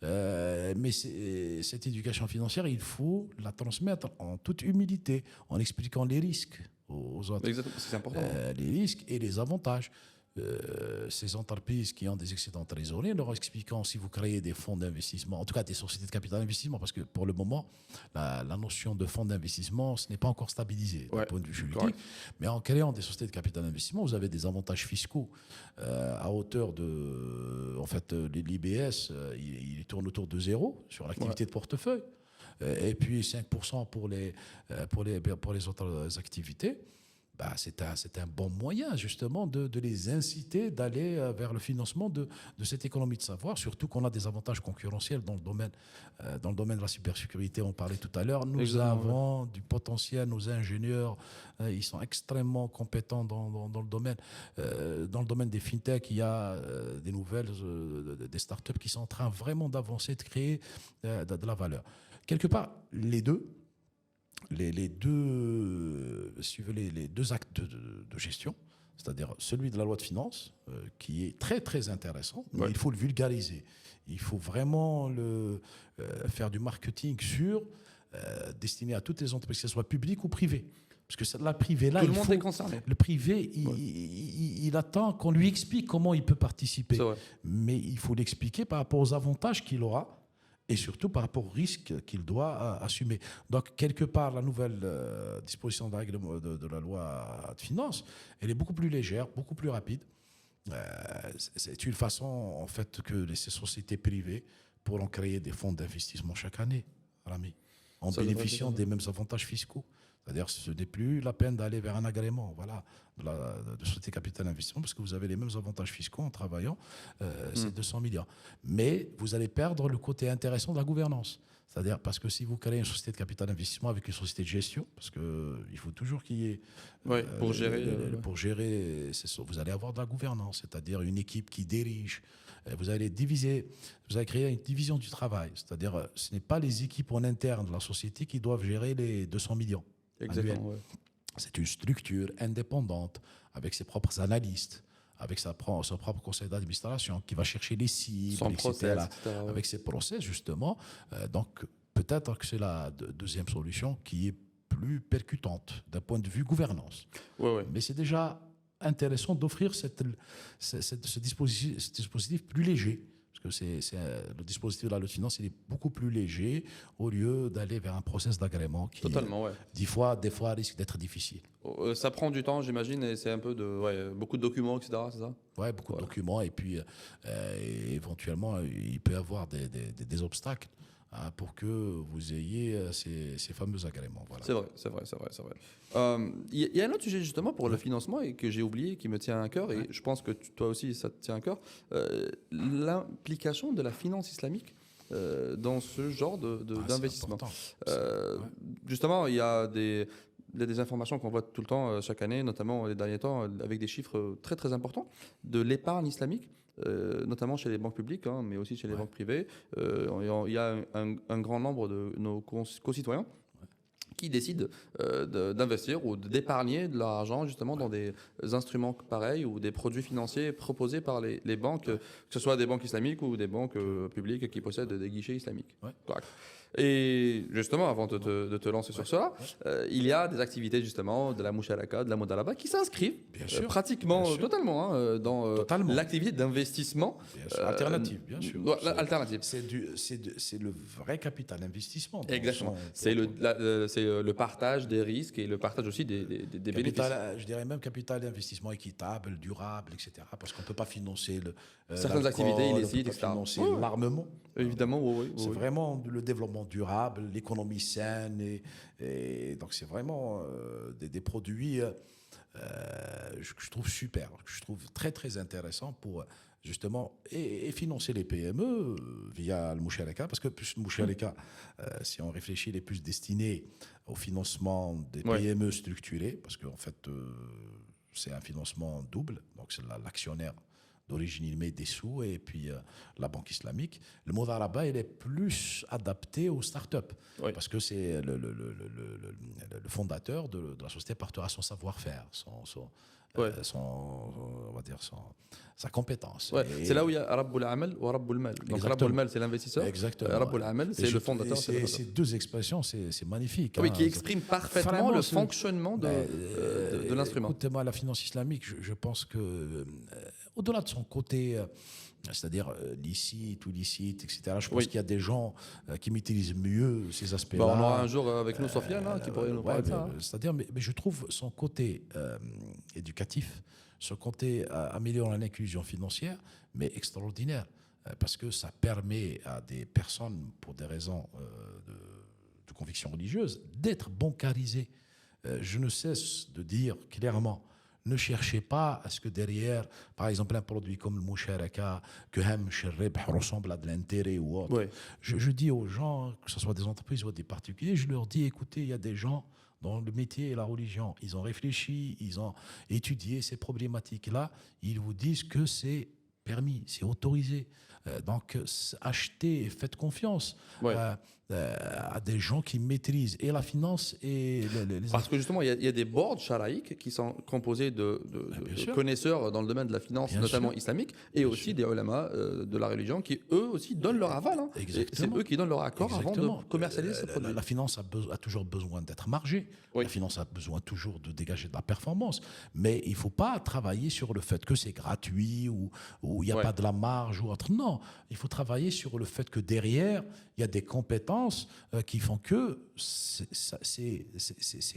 mais cette éducation financière, il faut la transmettre en toute humilité, en expliquant les risques aux autres. Exactement, c'est important. Les risques et les avantages. Ces entreprises qui ont des excédents trésoriers, leur expliquant si vous créez des fonds d'investissement, en tout cas des sociétés de capital d'investissement, parce que pour le moment, la notion de fonds d'investissement, ce n'est pas encore stabilisé d'un point de vue juridique. Mais en créant des sociétés de capital d'investissement, vous avez des avantages fiscaux à hauteur de... En fait, l'IBS, il tourne autour de 0 sur l'activité de portefeuille. Et puis 5% pour les autres activités. c'est un bon moyen justement de les inciter d'aller vers le financement de cette économie de savoir, surtout qu'on a des avantages concurrentiels dans le domaine de la cybersécurité, on parlait tout à l'heure. Nous Exactement, ouais. avons du potentiel, nos ingénieurs, ils sont extrêmement compétents dans le domaine. Dans le domaine des fintech, il y a des nouvelles, des startups qui sont en train vraiment d'avancer, de créer de la valeur. Quelque part, les deux, si vous voulez, les deux actes de gestion, c'est-à-dire celui de la loi de finances, qui est très très intéressant, mais Ouais. il faut le vulgariser. Il faut vraiment faire du marketing destiné à toutes les entreprises, que ce soit publiques ou privées. Parce que la privée, là, Tout le monde est concerné. le privé, Ouais. il attend qu'on lui explique comment il peut participer. C'est vrai. Mais il faut l'expliquer par rapport aux avantages qu'il aura et surtout par rapport aux risques qu'il doit assumer. Donc, quelque part, la nouvelle disposition de la loi de finances, elle est beaucoup plus légère, beaucoup plus rapide. C'est une façon, en fait, que ces sociétés privées pourront créer des fonds d'investissement chaque année, Rami, en Ça devrait bénéficiant être- des mêmes avantages fiscaux. C'est-à-dire, ce n'est plus la peine d'aller vers un agrément, voilà, de société capital investissement, parce que vous avez les mêmes avantages fiscaux en travaillant ces 200 milliards. Mais vous allez perdre le côté intéressant de la gouvernance. C'est-à-dire, parce que si vous créez une société de capital investissement avec une société de gestion, parce qu'il faut toujours qu'il y ait Ouais, pour gérer. pour gérer, vous allez avoir de la gouvernance, c'est-à-dire une équipe qui dirige. Vous allez diviser, vous allez créer une division du travail, c'est-à-dire ce n'est pas les équipes en interne de la société qui doivent gérer les 200 millions. Exactement. Ouais. C'est une structure indépendante avec ses propres analystes, avec son propre conseil d'administration qui va chercher les cibles, Sans etc. process, etc. Ouais. Avec ses process, justement. Donc, peut-être que c'est la deuxième solution qui est plus percutante d'un point de vue gouvernance. Ouais, ouais. Mais c'est déjà intéressant d'offrir ce dispositif plus léger. Parce que le dispositif de la loi de finances, il est beaucoup plus léger au lieu d'aller vers un process d'agrément qui, Totalement, ouais. des fois risque d'être difficile. Ça prend du temps, j'imagine, et c'est un peu beaucoup de documents, etc. C'est ça? Ouais, beaucoup de Ouais. documents et puis éventuellement, il peut y avoir des obstacles pour que vous ayez ces fameux agréments. Voilà. C'est vrai, c'est vrai, c'est vrai, c'est vrai. Il y a un autre sujet justement pour le financement et que j'ai oublié, qui me tient à cœur, et je pense que toi aussi ça te tient à cœur, l'implication de la finance islamique dans ce genre C'est d'investissement. important. Euh, Justement, il y a des informations qu'on voit tout le temps, chaque année, notamment les derniers temps, avec des chiffres très très importants de l'épargne islamique. Notamment chez les banques publiques, hein, mais aussi chez les banques privées. Il y a un grand nombre de nos concitoyens qui décident d'investir ou d'épargner de l'argent justement dans des instruments pareils ou des produits financiers proposés par les banques, que ce soit des banques islamiques ou des banques publiques qui possèdent des guichets islamiques. Ouais. Correct. Et justement, avant de te lancer sur cela, il y a des activités justement de la moucharaka, de la modalaba qui s'inscrivent Bien sûr, pratiquement bien sûr. totalement dans Totalement. l'activité d'investissement Bien sûr. Alternative, bien sûr. alternative. C'est le vrai capital investissement. Exactement. C'est le partage des risques et le partage aussi des bénéfices. Capital, je dirais même capital d'investissement équitable, durable, etc. Parce qu'on ne peut pas financer Certaines l'alcool, activités illicites, on peut etc. pas financer Ouais, ouais. l'armement. Évidemment, oui. C'est vraiment le développement durable, l'économie saine. Et donc, c'est vraiment des produits que je trouve super, que je trouve très, très intéressants pour justement et financer les PME via le Moucharaka. Parce que plus le Moucharaka, si on réfléchit, il est plus destiné au financement des PME structurées. Parce qu'en fait, c'est un financement double. Donc, c'est l'actionnaire d'origine, il met des sous, et puis la banque islamique. Le Modaraba, il est plus adapté aux startups, parce que c'est le fondateur de la société partira son savoir-faire, on va dire sa compétence. Ouais. C'est là où il y a Rabbul Amal ou Rabbul Mal. Donc Rabbul Mal, c'est l'investisseur. Exactement. Rabbul Amal, c'est le fondateur. Ces deux expressions, c'est magnifique. Oui, qui expriment parfaitement Vraiment, le fonctionnement de l'instrument. Écoutez-moi, la finance islamique, je pense que au-delà de son côté, c'est-à-dire licite ou licite, etc., je pense qu'il y a des gens qui maîtrisent mieux ces aspects-là. On aura un jour avec nous Sofiane qui pourrait nous parler de ça. C'est-à-dire, mais je trouve son côté éducatif, son côté améliorant l'inclusion financière, mais extraordinaire, parce que ça permet à des personnes, pour des raisons de conviction religieuse, d'être bancarisées je ne cesse de dire clairement, ne cherchez pas à ce que derrière, par exemple, un produit comme le Moucharaka, que Hamish al-Ribh ressemble à de l'intérêt ou autre. Ouais. Je dis aux gens, que ce soit des entreprises ou des particuliers, je leur dis, écoutez, il y a des gens dans le métier et la religion, ils ont réfléchi, ils ont étudié ces problématiques-là, ils vous disent que c'est permis, c'est autorisé. Donc, achetez et faites confiance Ouais. à des gens qui maîtrisent et la finance et les Parce que justement, il y a des boards sharaïques qui sont composés bien de sûr. connaisseurs dans le domaine de la finance, Bien notamment sûr. islamique, et Bien aussi sûr. des ulama de la religion qui, eux aussi, donnent leur aval. Hein. Et c'est Exactement. eux qui donnent leur accord Exactement. avant de commercialiser ce produit. La finance a toujours besoin d'être margée. Oui. La finance a besoin toujours de dégager de la performance. Mais il ne faut pas travailler sur le fait que c'est gratuit ou il n'y a Ouais. pas de la marge ou autre. Non, il faut travailler sur le fait que derrière, il y a des compétences qui font que c'est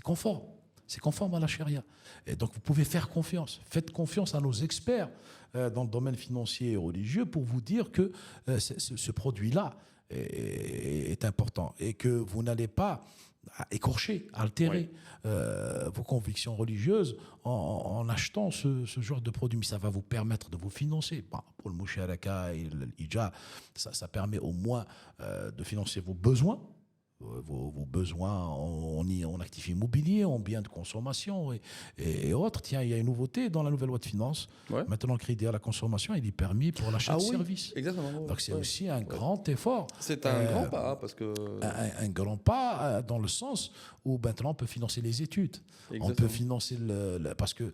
conforme. C'est conforme à la charia. Et donc, vous pouvez faire confiance. Faites confiance à nos experts dans le domaine financier et religieux pour vous dire que ce produit-là est important et que vous n'allez pas écorcher, altérer vos convictions religieuses en achetant ce genre de produit. Mais ça va vous permettre de vous financer. Bon, pour le Moucharaka et l'Ija, ça permet au moins de financer vos besoins. Vos besoins en actifs immobiliers, en biens de consommation et autres. Tiens, il y a une nouveauté dans la nouvelle loi de finances. Ouais. Maintenant, le crédit à la consommation, il est permis pour l'achat de services. Exactement. Donc, c'est Ouais. aussi un grand effort. C'est un grand pas, hein, parce que. Un grand pas dans le sens où maintenant on peut financer les études. On peut financer parce que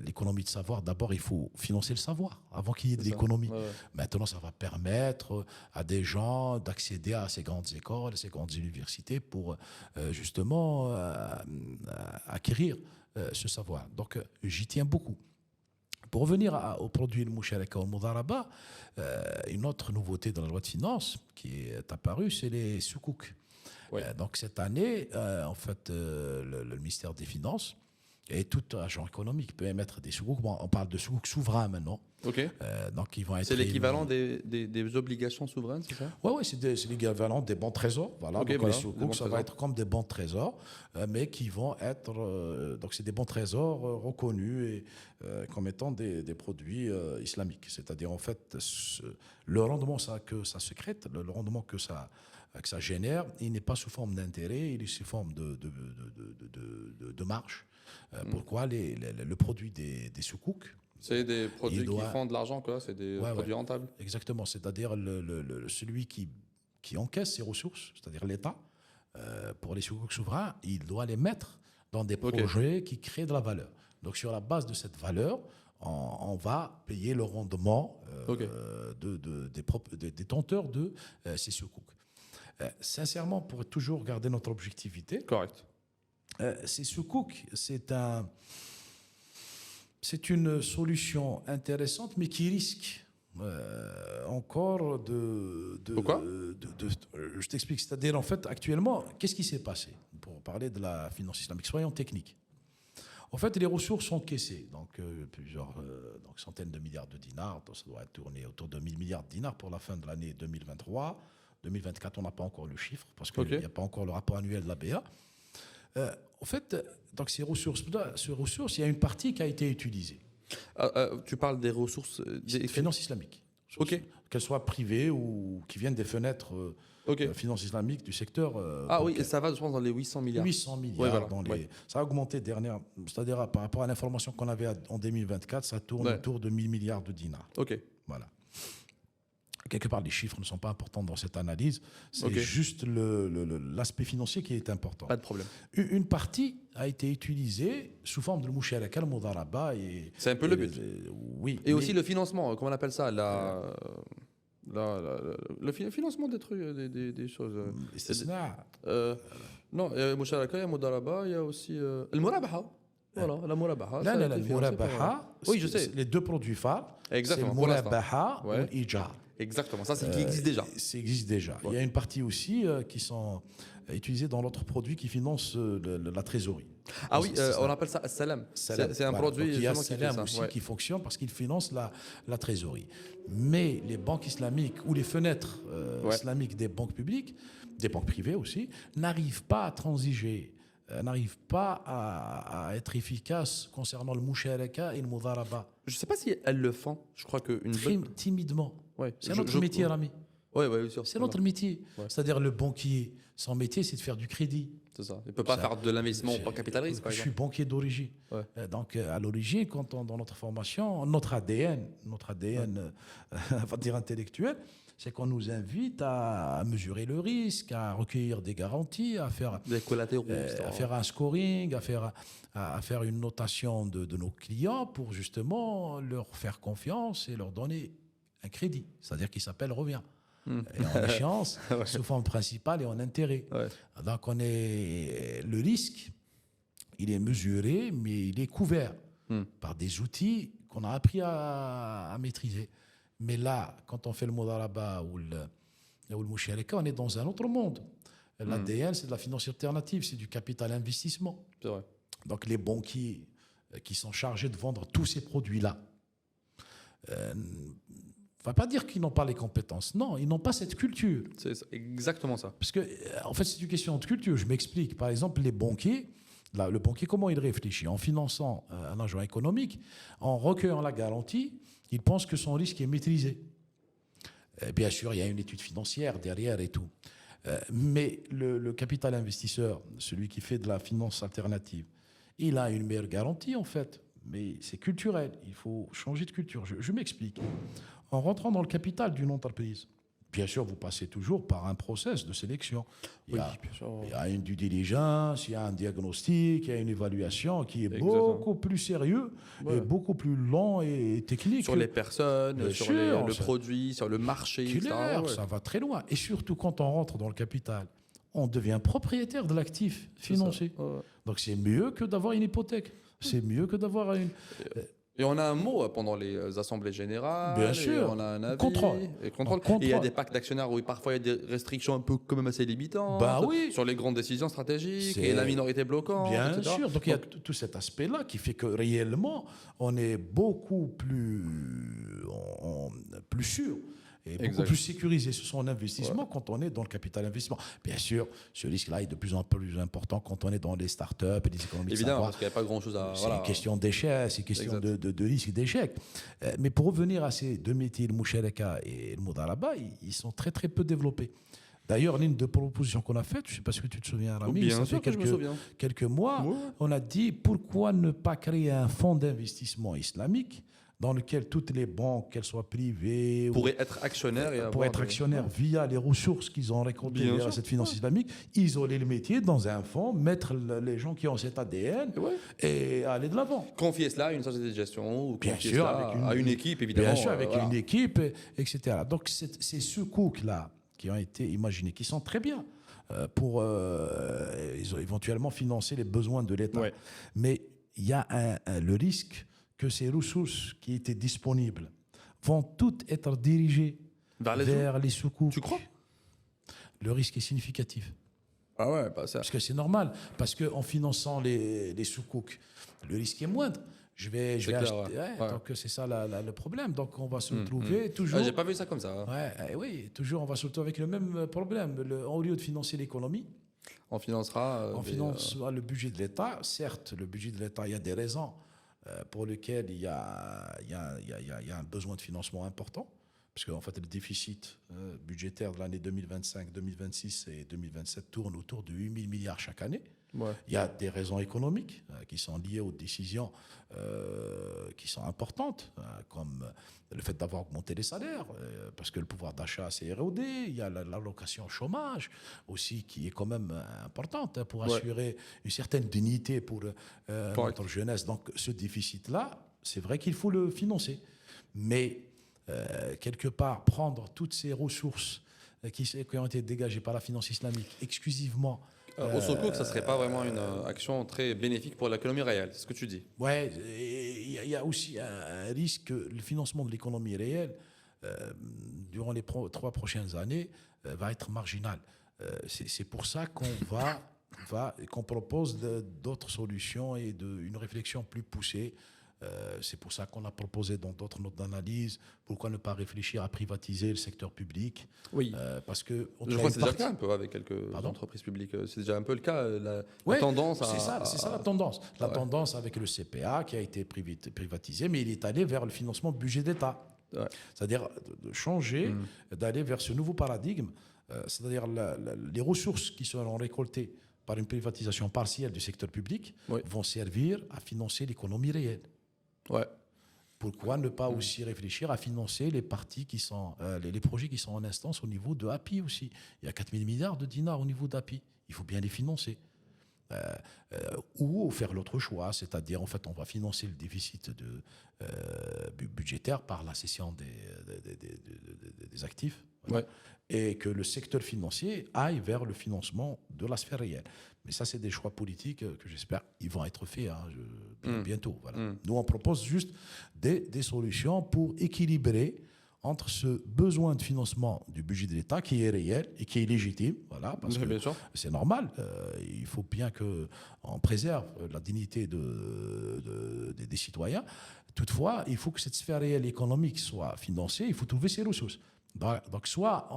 l'économie de savoir, d'abord il faut financer le savoir avant qu'il y ait de l'économie. Ouais. Maintenant ça va permettre à des gens d'accéder à ces grandes écoles, ces grandes universités pour justement acquérir ce savoir. Donc j'y tiens beaucoup. Pour revenir au produit le Moucharaka ou le Moudaraba, une autre nouveauté dans la loi de finances qui est apparue, c'est les soukouk. Ouais. Donc cette année, en fait, le ministère des Finances et tout agent économique peut émettre des soukouk. Bon, on parle de soukouk souverains maintenant. Ok. Donc ils vont être. C'est l'équivalent des obligations souveraines, c'est ça? Oui, c'est l'équivalent des bons trésors. Voilà. Ok, Donc voilà, les des bons soukouk, ça va trésors. être comme des bons trésors, mais qui vont être. Donc c'est des bons trésors reconnus et, comme étant des produits islamiques. C'est-à-dire en fait le rendement que ça sécrète, le rendement que ça génère, il n'est pas sous forme d'intérêt, il est sous forme de marge. Pourquoi le produit des soukouk. C'est des produits qui font de l'argent, quoi. C'est des produits ouais. rentables. Exactement. C'est-à-dire celui qui encaisse ses ressources, c'est-à-dire l'État, pour les soukouk souverains, il doit les mettre dans des projets qui créent de la valeur. Donc, sur la base de cette valeur, on va payer le rendement des détenteurs de ces soukouk. Sincèrement, pour toujours garder notre objectivité, Correct. ces soukouk, c'est une solution intéressante, mais qui risque encore Pourquoi ? Je t'explique. C'est-à-dire, en fait, actuellement, qu'est-ce qui s'est passé pour parler de la finance islamique? Soyons techniques. En fait, les ressources sont caissées, donc plusieurs centaines de milliards de dinars. Donc ça doit tourner autour de 1000 milliards de dinars pour la fin de l'année 2023. 2024, on n'a pas encore le chiffre parce qu'il n'y a pas encore le rapport annuel de la BA. En fait, donc ces ressources, il y a une partie qui a été utilisée. Tu parles des ressources des finances islamiques. Qu'elles soient privées ou qui viennent des fenêtres finances islamiques du secteur. Oui, et ça va, je pense, dans les 800 milliards. 800 milliards. Ça a augmenté c'est-à-dire par rapport à l'information qu'on avait en 2024, ça tourne autour de 1000 milliards de dinars. Ok. Voilà. Quelque part, les chiffres ne sont pas importants dans cette analyse. C'est juste l'aspect financier qui est important. Pas de problème. Une partie a été utilisée sous forme de moucharaka, le mudaraba. C'est un peu le but. Oui. Et aussi le financement, comment on appelle ça le financement des trucs, des choses. Non, il y a Moucharaka, il y a Mudaraba, il y a aussi le Murabaha. Voilà, la Murabaha. Le Murabaha, oui, je sais. Les deux produits phares, exactement, c'est le Murabaha ou l'Ija. Exactement, ça c'est qui existe déjà. Ça existe déjà. Il y a une partie aussi qui sont utilisées dans l'autre produit qui finance la trésorerie. Ah oui, on appelle ça Salam. C'est un produit il y a Salam aussi qui fonctionne parce qu'il finance la trésorerie. Mais les banques islamiques ou les fenêtres islamiques des banques publiques, des banques privées aussi, n'arrivent pas à transiger n'arrive pas à être efficace concernant le musharaka et le mudaraba. Je ne sais pas si elles le font. Je crois qu'une Très timidement. Ouais, C'est notre métier, Rami. Oui, bien sûr. C'est notre métier. Ouais. C'est-à-dire le banquier, son métier, c'est de faire du crédit. C'est ça. Il ne peut pas faire de l'investissement en capital risque, par Je exemple. suis banquier d'origine. Ouais. Donc, à l'origine, dans notre formation, notre ADN, on va dire intellectuel, c'est qu'on nous invite à mesurer le risque, à recueillir des garanties, à faire, Des collatéraux, à faire un scoring, à faire une notation de nos clients pour justement leur faire confiance et leur donner un crédit, c'est-à-dire qui s'appelle revient. Et en échéance, Ouais. sous forme principale et en intérêt. Ouais. Donc, le risque, il est mesuré, mais il est couvert par des outils qu'on a appris à maîtriser. Mais là, quand on fait le mudaraba ou le musharaka, on est dans un autre monde. L'ADN, c'est de la finance alternative, c'est du capital investissement. C'est vrai. Donc, les banquiers qui sont chargés de vendre tous ces produits-là, on ne va pas dire qu'ils n'ont pas les compétences. Non, ils n'ont pas cette culture. C'est exactement ça. Parce que, en fait, c'est une question de culture. Je m'explique. Par exemple, les banquiers, le banquier, comment il réfléchit? En finançant un agent économique, en recueillant la garantie, il pense que son risque est maîtrisé. Bien sûr, il y a une étude financière derrière et tout. Mais le capital investisseur, celui qui fait de la finance alternative, il a une meilleure garantie, en fait. Mais c'est culturel. Il faut changer de culture. Je m'explique. En rentrant dans le capital d'une entreprise, bien sûr, vous passez toujours par un process de sélection. Il y a une due diligence, il y a un diagnostic, il y a une évaluation qui est beaucoup plus sérieux et beaucoup plus long et technique. Sur les personnes, Bien sur sûr, le produit, sur le marché, etc. Clair, ça va très loin. Et surtout, quand on rentre dans le capital, on devient propriétaire de l'actif financier. Donc, c'est mieux que d'avoir une hypothèque. C'est mieux que d'avoir une... Et on a un mot pendant les assemblées générales. Bien sûr. On a un avis. Contrôle. Et contrôle. Et il y a des pactes d'actionnaires où parfois il y a des restrictions un peu quand même assez limitantes. Bah oui. Sur les grandes décisions stratégiques et la minorité bloquante. Bien etc. sûr. Donc il y a tout cet aspect-là qui fait que réellement, on est beaucoup plus sûr et beaucoup plus sécurisé sur son investissement quand on est dans le capital investissement. Bien sûr, ce risque-là est de plus en plus important quand on est dans les startups et les économies de Évidemment, savoir. parce qu'il n'y a pas grand-chose à... C'est une question d'échec, c'est une question de risque d'échec. Mais pour revenir à ces deux métiers, le musharaka et le mudaraba, ils sont très très peu développés. D'ailleurs, l'une des propositions qu'on a faites, je ne sais pas si tu te souviens, Rami, bien ça sûr fait que je me souviens. quelques mois, on a dit pourquoi ne pas créer un fonds d'investissement islamique dans lequel toutes les banques, qu'elles soient privées, pourraient être actionnaires via les ressources qu'ils ont récoltées via cette finance islamique, isoler le métier dans un fonds, mettre les gens qui ont cet ADN et aller de l'avant. Confier cela à une société de gestion ou bien confier sûr, cela à une équipe, évidemment. Bien sûr, avec une équipe, etc. Donc, ces sous-coups-là qui ont été imaginés, qui sont très bien pour éventuellement financer les besoins de l'État. Mais il y a le risque que ces ressources qui étaient disponibles vont toutes être dirigées vers les sous-coups. Tu crois? Le risque est significatif. Ah ouais, bah ça. Parce que c'est normal. Parce qu'en finançant les sous-coups, le risque est moindre. Je vais acheter. Donc c'est ça le problème. Donc on va se retrouver toujours. J'ai pas vu ça comme ça. Oui, toujours on va se retrouver avec le même problème. Au lieu de financer l'économie, on financera. On financera le budget de l'État. Certes, le budget de l'État, il y a des raisons pour lesquelles il y a un besoin de financement important. Parce qu'en fait, le déficit budgétaire de l'année 2025, 2026 et 2027 tourne autour de 8 000 milliards chaque année. Il y a des raisons économiques qui sont liées aux décisions qui sont importantes, comme le fait d'avoir augmenté les salaires, parce que le pouvoir d'achat s'est érodé. Il y a l'allocation chômage aussi qui est quand même importante pour assurer une certaine dignité pour notre jeunesse. Donc ce déficit-là, c'est vrai qu'il faut le financer. Mais quelque part, prendre toutes ces ressources qui ont été dégagées par la finance islamique exclusivement. Au Sukuk, ça ne serait pas vraiment une action très bénéfique pour l'économie réelle, c'est ce que tu dis. Oui, il y a aussi un risque que le financement de l'économie réelle, durant les 3 prochaines années, va être marginal. C'est pour ça qu'on propose d'autres solutions et une réflexion plus poussée C'est pour ça qu'on a proposé dans d'autres notes d'analyse, pourquoi ne pas réfléchir à privatiser le secteur public. Oui. Parce que Je crois que c'est déjà le cas un peu avec quelques Pardon entreprises publiques. C'est déjà un peu le cas, la Ouais, tendance à... c'est ça la tendance. La Ouais. tendance avec le CPA qui a été privatisé, mais il est allé vers le financement budget d'État. Ouais. C'est-à-dire de changer, d'aller vers ce nouveau paradigme, c'est-à-dire les ressources qui seront récoltées par une privatisation partielle du secteur public Oui. vont servir à financer l'économie réelle. Ouais. Pourquoi ne pas aussi réfléchir à financer les parties qui sont, les projets qui sont en instance au niveau de API aussi. Il y a 4 000 milliards de dinars au niveau d'API. Il faut bien les financer. Ou faire l'autre choix, c'est-à-dire en fait on va financer le déficit budgétaire par la cession des actifs, voilà, Ouais. et que le secteur financier aille vers le financement de la sphère réelle. Mais ça, c'est des choix politiques que j'espère ils vont être faits bientôt. Voilà. Nous, on propose juste des solutions pour équilibrer entre ce besoin de financement du budget de l'État qui est réel et qui est légitime, voilà, parce que Bien sûr. c'est normal. Il faut bien qu'on préserve la dignité des citoyens. Toutefois, il faut que cette sphère réelle économique soit financée. Il faut trouver ses ressources. Donc, soit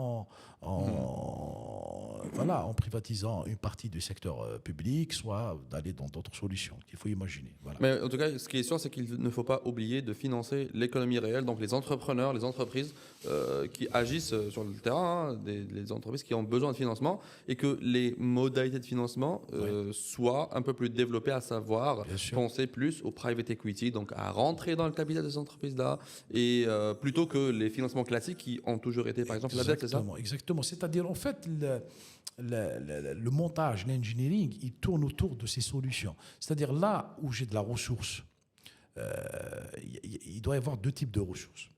voilà, en privatisant une partie du secteur public, soit d'aller dans d'autres solutions qu'il faut imaginer. Voilà. Mais en tout cas, ce qui est sûr, c'est qu'il ne faut pas oublier de financer l'économie réelle, donc les entrepreneurs, les entreprises qui agissent sur le terrain, hein, les entreprises qui ont besoin de financement, et que les modalités de financement soient un peu plus développées, à savoir penser plus au private equity, donc à rentrer dans le capital de ces entreprises-là, et plutôt que les financements classiques qui ont toujours été, par exemple, la dette, c'est ça ? Exactement. C'est-à-dire, en fait, le montage, l'engineering, il tourne autour de ces solutions. C'est-à-dire, là où j'ai de la ressource, il doit y avoir deux types de ressources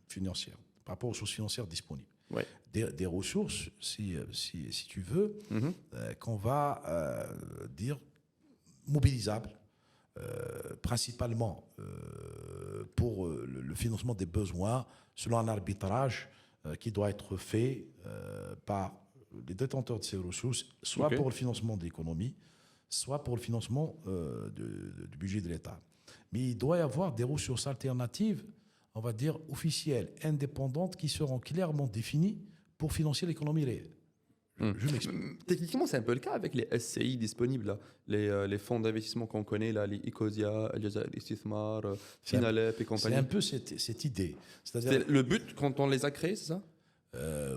financières, par rapport aux ressources financières disponibles. Ouais. Des ressources, si tu veux, qu'on va dire mobilisables, principalement pour le financement des besoins, selon un arbitrage qui doit être fait par les détenteurs de ces ressources, soit pour le financement de l'économie, soit pour le financement du budget de l'État. Mais il doit y avoir des ressources alternatives, on va dire officielles, indépendantes, qui seront clairement définies pour financer l'économie réelle. Je m'explique. Techniquement, c'est un peu le cas avec les SCI disponibles, là. Les fonds d'investissement qu'on connaît, là, les Ecosia, Al Jazair Istithmar, Finalep et compagnie. C'est un peu cette idée. C'est le but quand on les a créés, c'est ça ?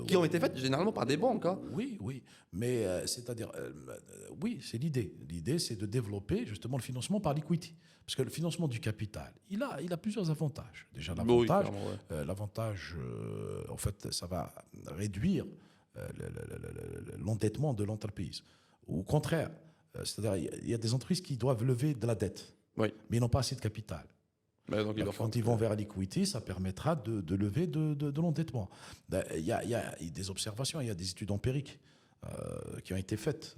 Qui ont été faites généralement par des banques. Hein. Oui, mais c'est-à-dire, oui, c'est l'idée. L'idée, c'est de développer justement le financement par l'equity. Parce que le financement du capital, il a plusieurs avantages. Déjà, l'avantage, en fait, ça va réduire l'endettement de l'entreprise. Au contraire, c'est-à-dire, il y a des entreprises qui doivent lever de la dette, mais ils n'ont pas assez de capital. Donc, quand ils vont vers l'equity, ça permettra de lever de l'endettement. Il y a des observations, il y a des études empiriques qui ont été faites.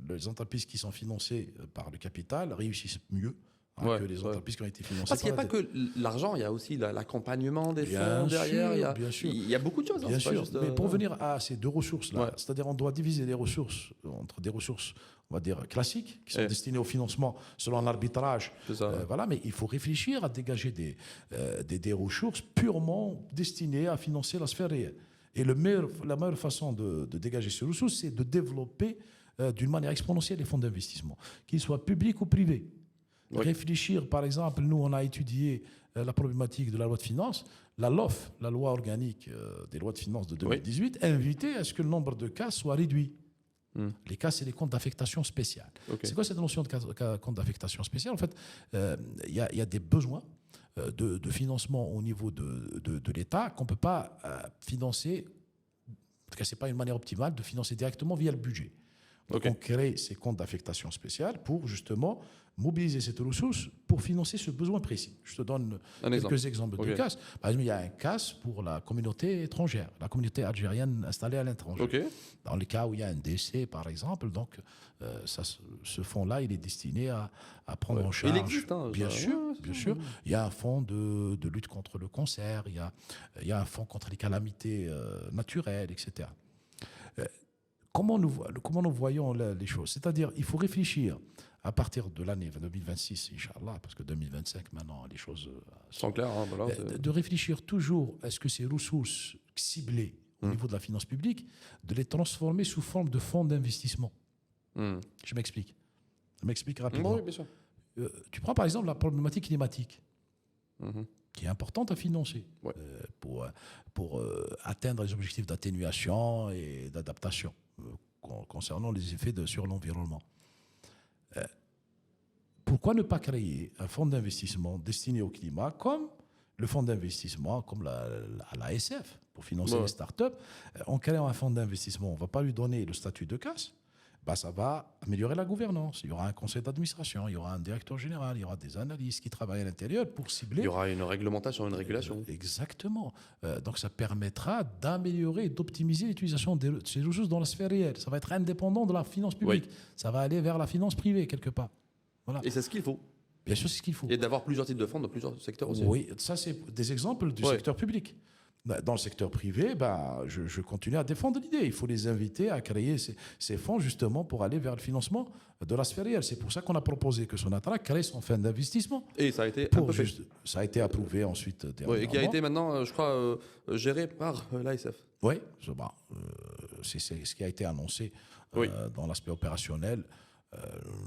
Les entreprises qui sont financées par le capital réussissent mieux que les entreprises qui ont été financées. Parce qu'il n'y a pas que l'argent, il y a aussi l'accompagnement des fonds derrière. Il y a beaucoup de choses. Bien sûr, mais pour venir à ces deux ressources-là, c'est-à-dire on doit diviser les ressources entre des ressources, on va dire, classiques, qui sont destinées au financement selon l'arbitrage. Voilà, mais il faut réfléchir à dégager des ressources purement destinées à financer la sphère réelle. Et la meilleure façon de dégager ces ressources, c'est de développer d'une manière exponentielle les fonds d'investissement, qu'ils soient publics ou privés. Réfléchir, par exemple, nous, on a étudié la problématique de la loi de finances. La LOF, la loi organique des lois de finances de 2018, invitait à ce que le nombre de cas soit réduit. Les cas, c'est les comptes d'affectation spéciale. C'est quoi cette notion de compte d'affectation spéciale ? En fait, il y a des besoins de financement au niveau de l'État qu'on ne peut pas financer, en tout cas, ce n'est pas une manière optimale de financer directement via le budget. Donc, on crée ces comptes d'affectation spéciale pour justement mobiliser cette ressource pour financer ce besoin précis. Je te donne quelques exemples de CAS. Par exemple, il y a un CAS pour la communauté étrangère, la communauté algérienne installée à l'étranger. Dans les cas où il y a un décès, par exemple, donc ce fonds-là, il est destiné à prendre en charge. Il existe, hein, bien sûr. Il y a un fonds de lutte contre le cancer, il y a un fonds contre les calamités naturelles, etc. Comment nous voyons les choses ? C'est-à-dire, il faut réfléchir à partir de l'année 2026, Inch'Allah, parce que 2025, maintenant, les choses Sans clair, hein, voilà, de réfléchir toujours à ce que ces ressources ciblées au Mm. niveau de la finance publique, de les transformer sous forme de fonds d'investissement. Hmm. Je m'explique. Je m'explique rapidement. Oui, bien sûr. Tu prends par exemple la problématique climatique, Mhm. qui est importante à financer Ouais. pour atteindre les objectifs d'atténuation et d'adaptation concernant les effets sur l'environnement. Pourquoi ne pas créer un fonds d'investissement destiné au climat comme le fonds d'investissement, comme l'ASF, pour financer Ouais. les startups? En créant un fonds d'investissement, on ne va pas lui donner le statut de casse. Bah, ça va améliorer la gouvernance. Il y aura un conseil d'administration, il y aura un directeur général, il y aura des analystes qui travaillent à l'intérieur pour cibler. Il y aura une réglementation, une régulation. Exactement. Donc ça permettra d'améliorer et d'optimiser l'utilisation de ces ressources dans la sphère réelle. Ça va être indépendant de la finance publique. Oui. Ça va aller vers la finance privée quelque part. Voilà. Et c'est ce qu'il faut. Bien sûr, c'est ce qu'il faut. Et d'avoir plusieurs types de fonds dans plusieurs secteurs aussi. Oui, ça c'est des exemples du Ouais. secteur public. Dans le secteur privé, je continue à défendre l'idée. Il faut les inviter à créer ces fonds justement pour aller vers le financement de la sphère réelle. C'est pour ça qu'on a proposé que Sonatrach crée son fonds d'investissement. Et ça a été un Pour peu fait. ça a été approuvé ensuite Ouais, dernièrement. et qui a été maintenant, je crois, géré par l'ASF. Oui, c'est ce qui a été annoncé Oui. dans l'aspect opérationnel.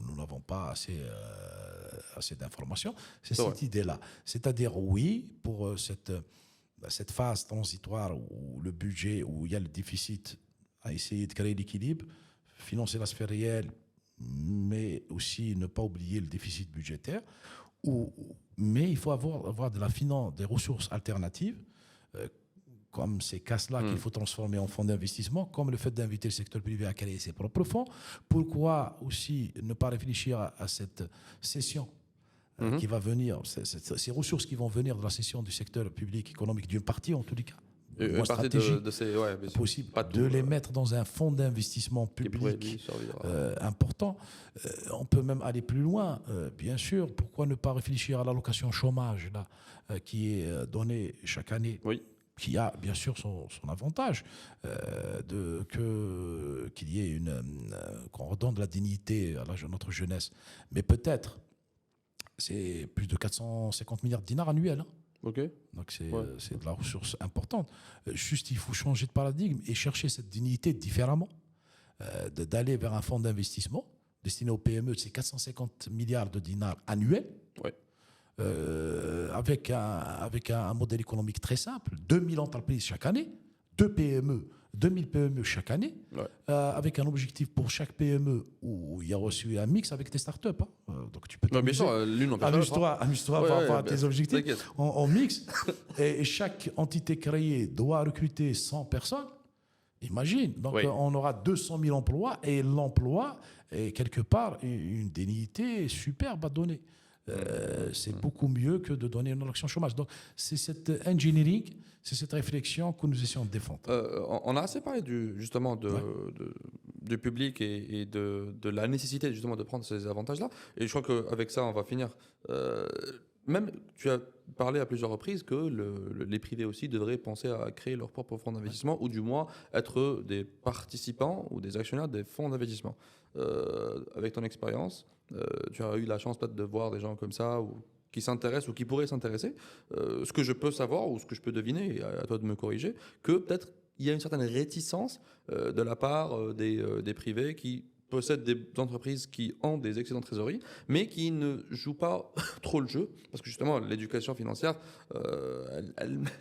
Nous n'avons pas assez d'informations. C'est C'est cette vrai. idée-là. C'est-à-dire, oui, pour cette phase transitoire où le budget, où il y a le déficit, à essayer de créer l'équilibre, financer la sphère réelle, mais aussi ne pas oublier le déficit budgétaire. Mais il faut avoir de la finance, des ressources alternatives, comme ces casses-là qu'il faut transformer en fonds d'investissement, comme le fait d'inviter le secteur privé à créer ses propres fonds. Pourquoi aussi ne pas réfléchir à cette cession qui va venir, ces ressources qui vont venir de la cession du secteur public économique, d'une partie en tous les cas, Une moins partie stratégique de ces. Ouais, bien sûr. possible, Pas de tout, les mettre dans un fonds d'investissement qui pourrait public lui servir. important. On peut même aller plus loin, bien sûr. Pourquoi ne pas réfléchir à l'allocation chômage là, qui est donnée chaque année, Oui. qui a bien sûr son avantage, qu'il y ait qu'on redonne de la dignité à notre jeunesse. Mais peut-être, c'est plus de 450 milliards de dinars annuels. Hein. Ok. Donc Ouais. c'est de la ressource importante. Juste, il faut changer de paradigme et chercher cette dignité différemment, d'aller vers un fonds d'investissement destiné aux PME, c'est 450 milliards de dinars annuels. Ouais. Avec un modèle économique très simple, 2000 entreprises chaque année, 2000 PME chaque année, Ouais. avec un objectif pour chaque PME où il y a reçu un mix avec tes startups. Hein. Donc tu peux Ouais, bien t'amuser. sûr, l'une en Amuse-toi Ouais, par ouais, rapport à bah, tes objectifs. t'inquiète. On mixe et chaque entité créée doit recruter 100 personnes. Imagine, donc Oui. on aura 200 000 emplois et l'emploi est quelque part une dignité superbe à donner. C'est beaucoup mieux que de donner une allocation chômage. Donc c'est cette engineering, c'est cette réflexion que nous essayons de défendre. On a assez parlé justement du public et de la nécessité justement de prendre ces avantages-là. Et je crois qu'avec ça, on va finir. Même, tu as parlé à plusieurs reprises que les privés aussi devraient penser à créer leur propre fonds d'investissement ou du moins être des participants ou des actionnaires des fonds d'investissement. Avec ton expérience, tu as eu la chance peut-être de voir des gens comme ça ou qui s'intéressent ou qui pourraient s'intéresser. Ce que je peux savoir ou ce que je peux deviner, et à toi de me corriger, que peut-être il y a une certaine réticence de la part des privés qui possèdent des entreprises qui ont des excédents de trésorerie, mais qui ne jouent pas trop le jeu, parce que justement l'éducation financière,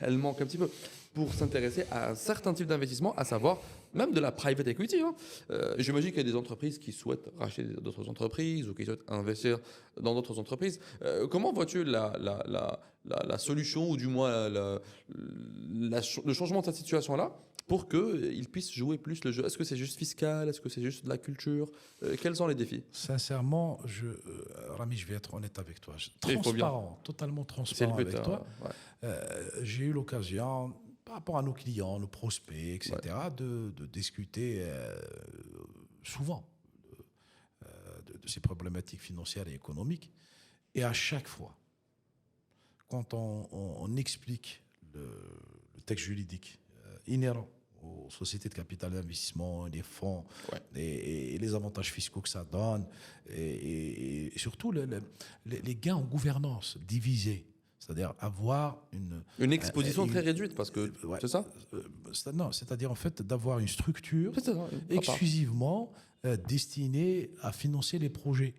elle manque un petit peu pour s'intéresser à certains types d'investissements, à savoir même de la private equity. Hein. J'imagine qu'il y a des entreprises qui souhaitent racheter d'autres entreprises ou qui souhaitent investir dans d'autres entreprises. Comment vois-tu la solution ou du moins le changement de cette situation-là pour qu'ils puissent jouer plus le jeu? Est-ce que c'est juste fiscal? Est-ce que c'est juste de la culture? Quels sont les défis? Sincèrement, Rami, je vais être honnête avec toi. Il faut bien. Totalement C'est le transparent but. avec toi. Ouais. J'ai eu l'occasion, par rapport à nos clients, nos prospects, etc., de discuter souvent de ces problématiques financières et économiques. Et à chaque fois, quand on explique le texte juridique inhérent aux sociétés de capital d'investissement, les fonds, Ouais. et les avantages fiscaux que ça donne, et surtout les gains en gouvernance divisés. C'est-à-dire avoir Une exposition une- très réduite, parce que ouais, c'est ça? non, c'est-à-dire en fait d'avoir une structure C'est ça, exclusivement destinée à financer les projets.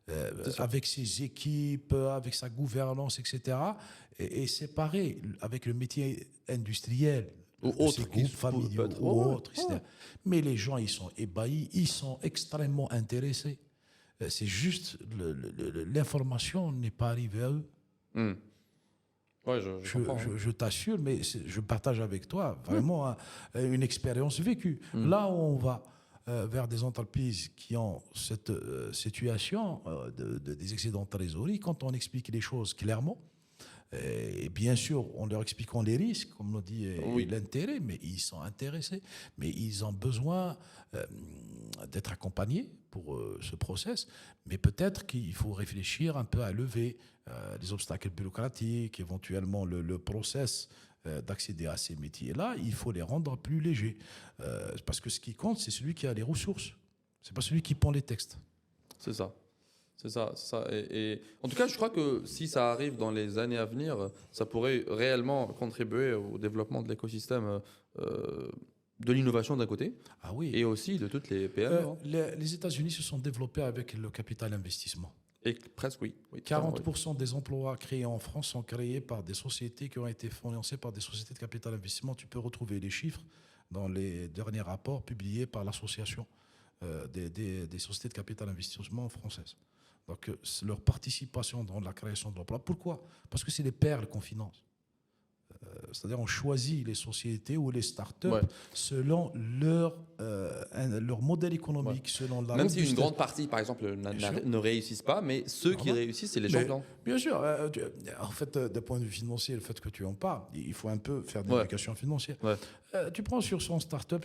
C'est sûr. Avec ses équipes, avec sa gouvernance, etc. Et séparé avec le métier industriel, Ou de autre ces qui groupes se peut familiaux être. ou Ouais, ouais, autres, etc. Mais les gens, ils sont ébahis, ils sont extrêmement intéressés. C'est juste l'information n'est pas arrivée à eux. Hmm. Ouais, je comprends. Hein. Je t'assure, mais je partage avec toi vraiment une expérience vécue. Mm. Là où on va vers des entreprises qui ont cette situation des excédents de trésorerie, quand on explique les choses clairement, et bien sûr, en leur expliquant les risques, comme on dit, et Oui. l'intérêt, mais ils sont intéressés, mais ils ont besoin d'être accompagnés pour ce process, mais peut-être qu'il faut réfléchir un peu à lever les obstacles bureaucratiques, éventuellement le process d'accéder à ces métiers-là, il faut les rendre plus légers. Parce que ce qui compte, c'est celui qui a les ressources, c'est pas celui qui pond les textes. C'est ça. C'est ça, c'est ça. Et en tout cas, je crois que si ça arrive dans les années à venir, ça pourrait réellement contribuer au développement de l'écosystème de l'innovation d'un côté Ah oui. et aussi de toutes les PME. Hein. Les États-Unis se sont développés avec le capital investissement. Et presque, oui. Oui, 40% des emplois créés en France sont créés par des sociétés qui ont été financées par des sociétés de capital investissement. Tu peux retrouver les chiffres dans les derniers rapports publiés par l'association des sociétés de capital investissement françaises. Donc, leur participation dans la création d'emplois. Pourquoi? Parce que c'est les perles qu'on finance. C'est-à-dire on choisit les sociétés ou les startups Ouais. selon leur modèle économique, Ouais. selon la Même si une robustesse. grande partie, par exemple, Bien sûr. ne réussissent pas, mais ceux qui Normal. réussissent, c'est les Mais, champions. bien sûr, en fait, d'un point de vue financier, le fait que tu en parles, il faut un peu faire de Ouais. l'éducation financière. Ouais. Tu prends sur son start-up,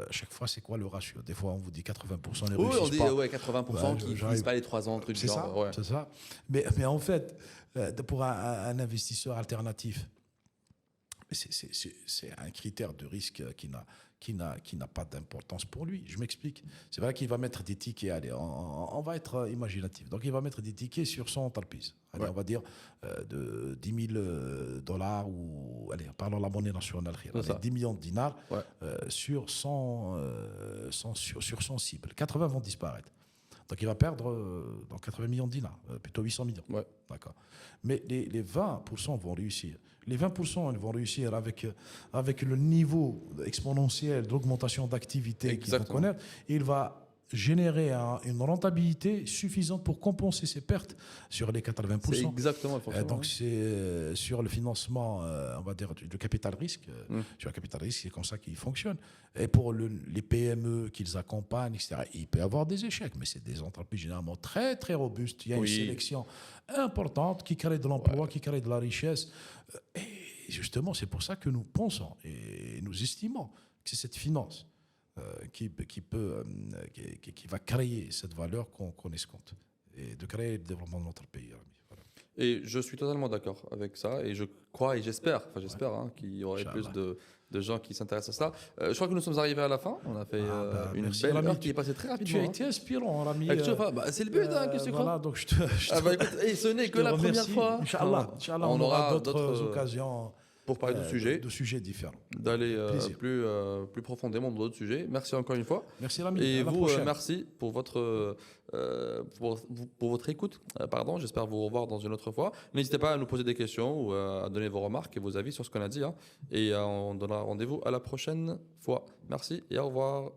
à chaque fois, c'est quoi le ratio? Des fois, on vous dit 80% ne Oui, on réussissent dit pas. 80% Ouais, qui ne j'arrive. finissent pas les 3 ans, truc du C'est ça, genre. Ouais. c'est ça. Mais en fait, pour un investisseur alternatif, c'est un critère de risque qui n'a pas d'importance pour lui. Je m'explique. C'est vrai qu'il va mettre des tickets. Allez, on va être imaginatif. Donc, il va mettre des tickets sur son entreprise. Allez, Ouais. on va dire de 10 000 dollars ou, allez, parlons de la monnaie nationale, C'est ça. 10 millions de dinars Ouais. sur son cible. 80 vont disparaître. Donc, il va perdre dans 80 millions de dinars, plutôt 800 millions. Ouais. D'accord. Mais les 20% vont réussir. Les 20% ils vont réussir avec le niveau exponentiel d'augmentation d'activité qu'ils vont Exactement. connaître. Il va générer une rentabilité suffisante pour compenser ses pertes sur les C'est 80%. exactement le fonctionnement. Donc, c'est sur le financement, on va dire, du capital risque. Sur le capital risque, c'est comme ça qu'il fonctionne. Et pour les PME qu'ils accompagnent, etc., il peut y avoir des échecs, mais c'est des entreprises généralement très, très robustes. Il y a Oui. une sélection importante qui crée de l'emploi, qui crée de la richesse. Et justement, c'est pour ça que nous pensons et nous estimons que c'est cette finance qui va créer cette valeur qu'on escompte et de créer le développement de notre pays. Voilà. Et je suis totalement d'accord avec ça. Et je crois et j'espère, hein, qu'il y aurait plus Inch'Allah. de gens qui s'intéressent à ça. Je crois que nous sommes arrivés à la fin. On a fait une merci, belle Rami. heure qui est passée très Tu as rapidement. été inspirant, Rami. C'est le but, hein, qu'est-ce que tu Voilà, crois? donc je te Bah écoute, et ce n'est je que te la première remercie. fois. Inch'Allah, Ah, Inch'Allah, on aura d'autres occasions pour parler de sujets, de sujets différents. d'aller Plaisir. plus profondément dans d'autres sujets. Merci encore une fois. Merci, Rami. Et À la vous, prochaine. merci pour votre écoute. J'espère vous revoir dans une autre fois. N'hésitez pas à nous poser des questions ou à donner vos remarques et vos avis sur ce qu'on a dit. Hein. Et on donnera rendez-vous à la prochaine fois. Merci et au revoir.